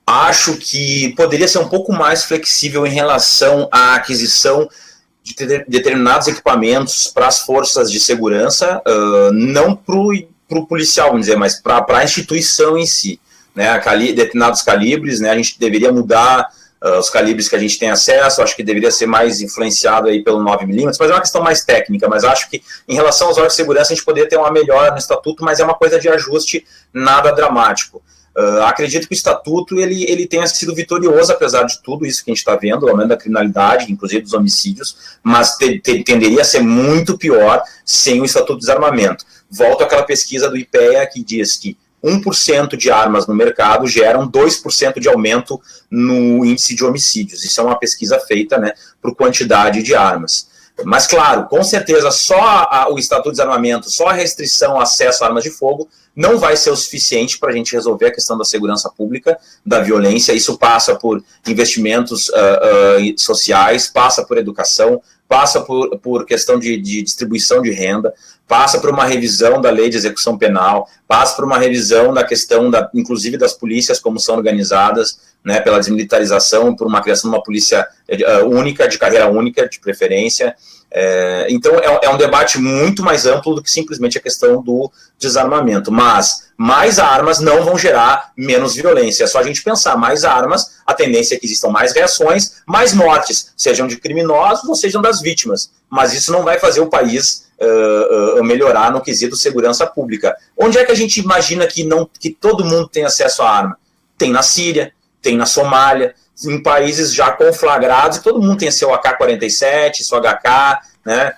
B: Acho que poderia ser um pouco mais flexível em relação à aquisição de determinados equipamentos para as forças de segurança, não para o policial, vamos dizer, mas para a instituição em si. Né, determinados calibres, né, a gente deveria mudar os calibres que a gente tem acesso. Acho que deveria ser mais influenciado aí pelo 9mm, mas é uma questão mais técnica. Mas acho que em relação aos órgãos de segurança a gente poderia ter uma melhora no estatuto, mas é uma coisa de ajuste, nada dramático. Acredito que o estatuto ele tenha sido vitorioso, apesar de tudo isso que a gente está vendo, o aumento da criminalidade, inclusive dos homicídios, mas tenderia a ser muito pior sem o Estatuto de Desarmamento. Volto àquela pesquisa do IPEA que diz que 1% de armas no mercado geram 2% de aumento no índice de homicídios. Isso é uma pesquisa feita, né, por quantidade de armas. Mas, claro, com certeza, só o Estatuto de Desarmamento, só a restrição ao acesso a armas de fogo não vai ser o suficiente para a gente resolver a questão da segurança pública, da violência. Isso passa por investimentos sociais, passa por educação, passa por questão de distribuição de renda, passa por uma revisão da lei de execução penal, passa por uma revisão da questão, inclusive das polícias, como são organizadas, né, pela desmilitarização, por uma criação de uma polícia única, de carreira única, de preferência. Então, é um debate muito mais amplo do que simplesmente a questão do desarmamento. Mas mais armas não vão gerar menos violência. É só a gente pensar, mais armas, a tendência é que existam mais reações, mais mortes, sejam de criminosos ou sejam das vítimas. Mas isso não vai fazer o país melhorar no quesito segurança pública. Onde é que a gente imagina que todo mundo tem acesso à arma? Tem na Síria, tem na Somália, em países já conflagrados, todo mundo tem seu AK-47, seu HK, né,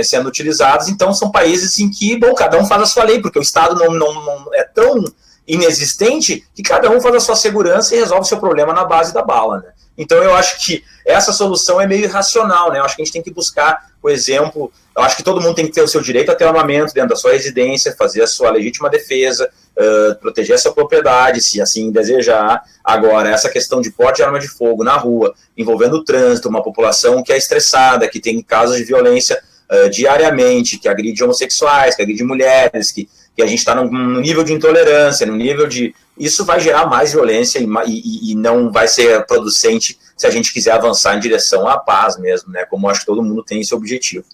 B: sendo utilizados. Então, são países em que, bom, cada um faz a sua lei, porque o Estado não é tão inexistente que cada um faz a sua segurança e resolve o seu problema na base da bala, né? Então, eu acho que essa solução é meio irracional, né? Eu acho que a gente tem que buscar o exemplo. Eu acho que todo mundo tem que ter o seu direito a ter armamento dentro da sua residência, fazer a sua legítima defesa, proteger a sua propriedade, se assim desejar. Agora, essa questão de porte de arma de fogo na rua, envolvendo o trânsito, uma população que é estressada, que tem casos de violência diariamente, que agride homossexuais, que agride mulheres, que a gente está num nível de intolerância, num nível de... Isso vai gerar mais violência e não vai ser producente se a gente quiser avançar em direção à paz mesmo, né? Como eu acho que todo mundo tem esse objetivo.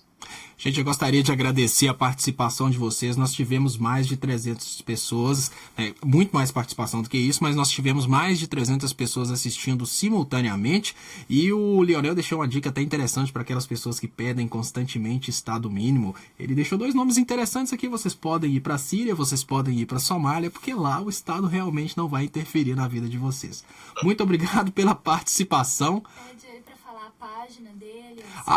A: Gente, eu gostaria de agradecer a participação de vocês. Nós tivemos mais de 300 pessoas, muito mais participação do que isso, mas nós tivemos mais de 300 pessoas assistindo simultaneamente. E o Leonel deixou uma dica até interessante para aquelas pessoas que pedem constantemente estado mínimo. Ele deixou 2 nomes interessantes aqui. Vocês podem ir para a Síria, vocês podem ir para a Somália, porque lá o Estado realmente não vai interferir na vida de vocês. Muito obrigado pela participação.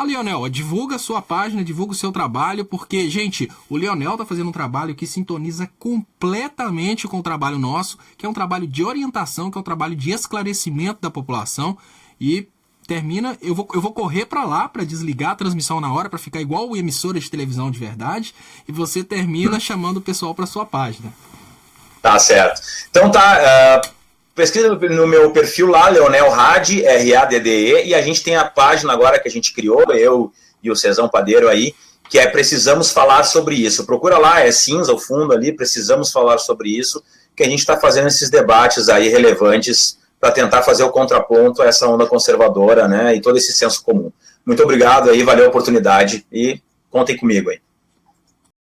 A: Leonel, divulga a sua página, divulga o seu trabalho, porque, gente, o Leonel tá fazendo um trabalho que sintoniza completamente com o trabalho nosso, que é um trabalho de orientação, que é um trabalho de esclarecimento da população, e termina, eu vou correr para lá para desligar a transmissão na hora, para ficar igual o emissora de televisão de verdade, e você termina chamando o pessoal para sua página.
B: Tá certo. Então pesquisa no meu perfil lá, Leonel Radde, R-A-D-D-E, e a gente tem a página agora que a gente criou, eu e o Cezão Padeiro aí, que é Precisamos Falar Sobre Isso. Procura lá, é cinza o fundo ali, Precisamos Falar Sobre Isso, que a gente está fazendo esses debates aí relevantes para tentar fazer o contraponto a essa onda conservadora, né, e todo esse senso comum. Muito obrigado aí, valeu a oportunidade e contem comigo aí.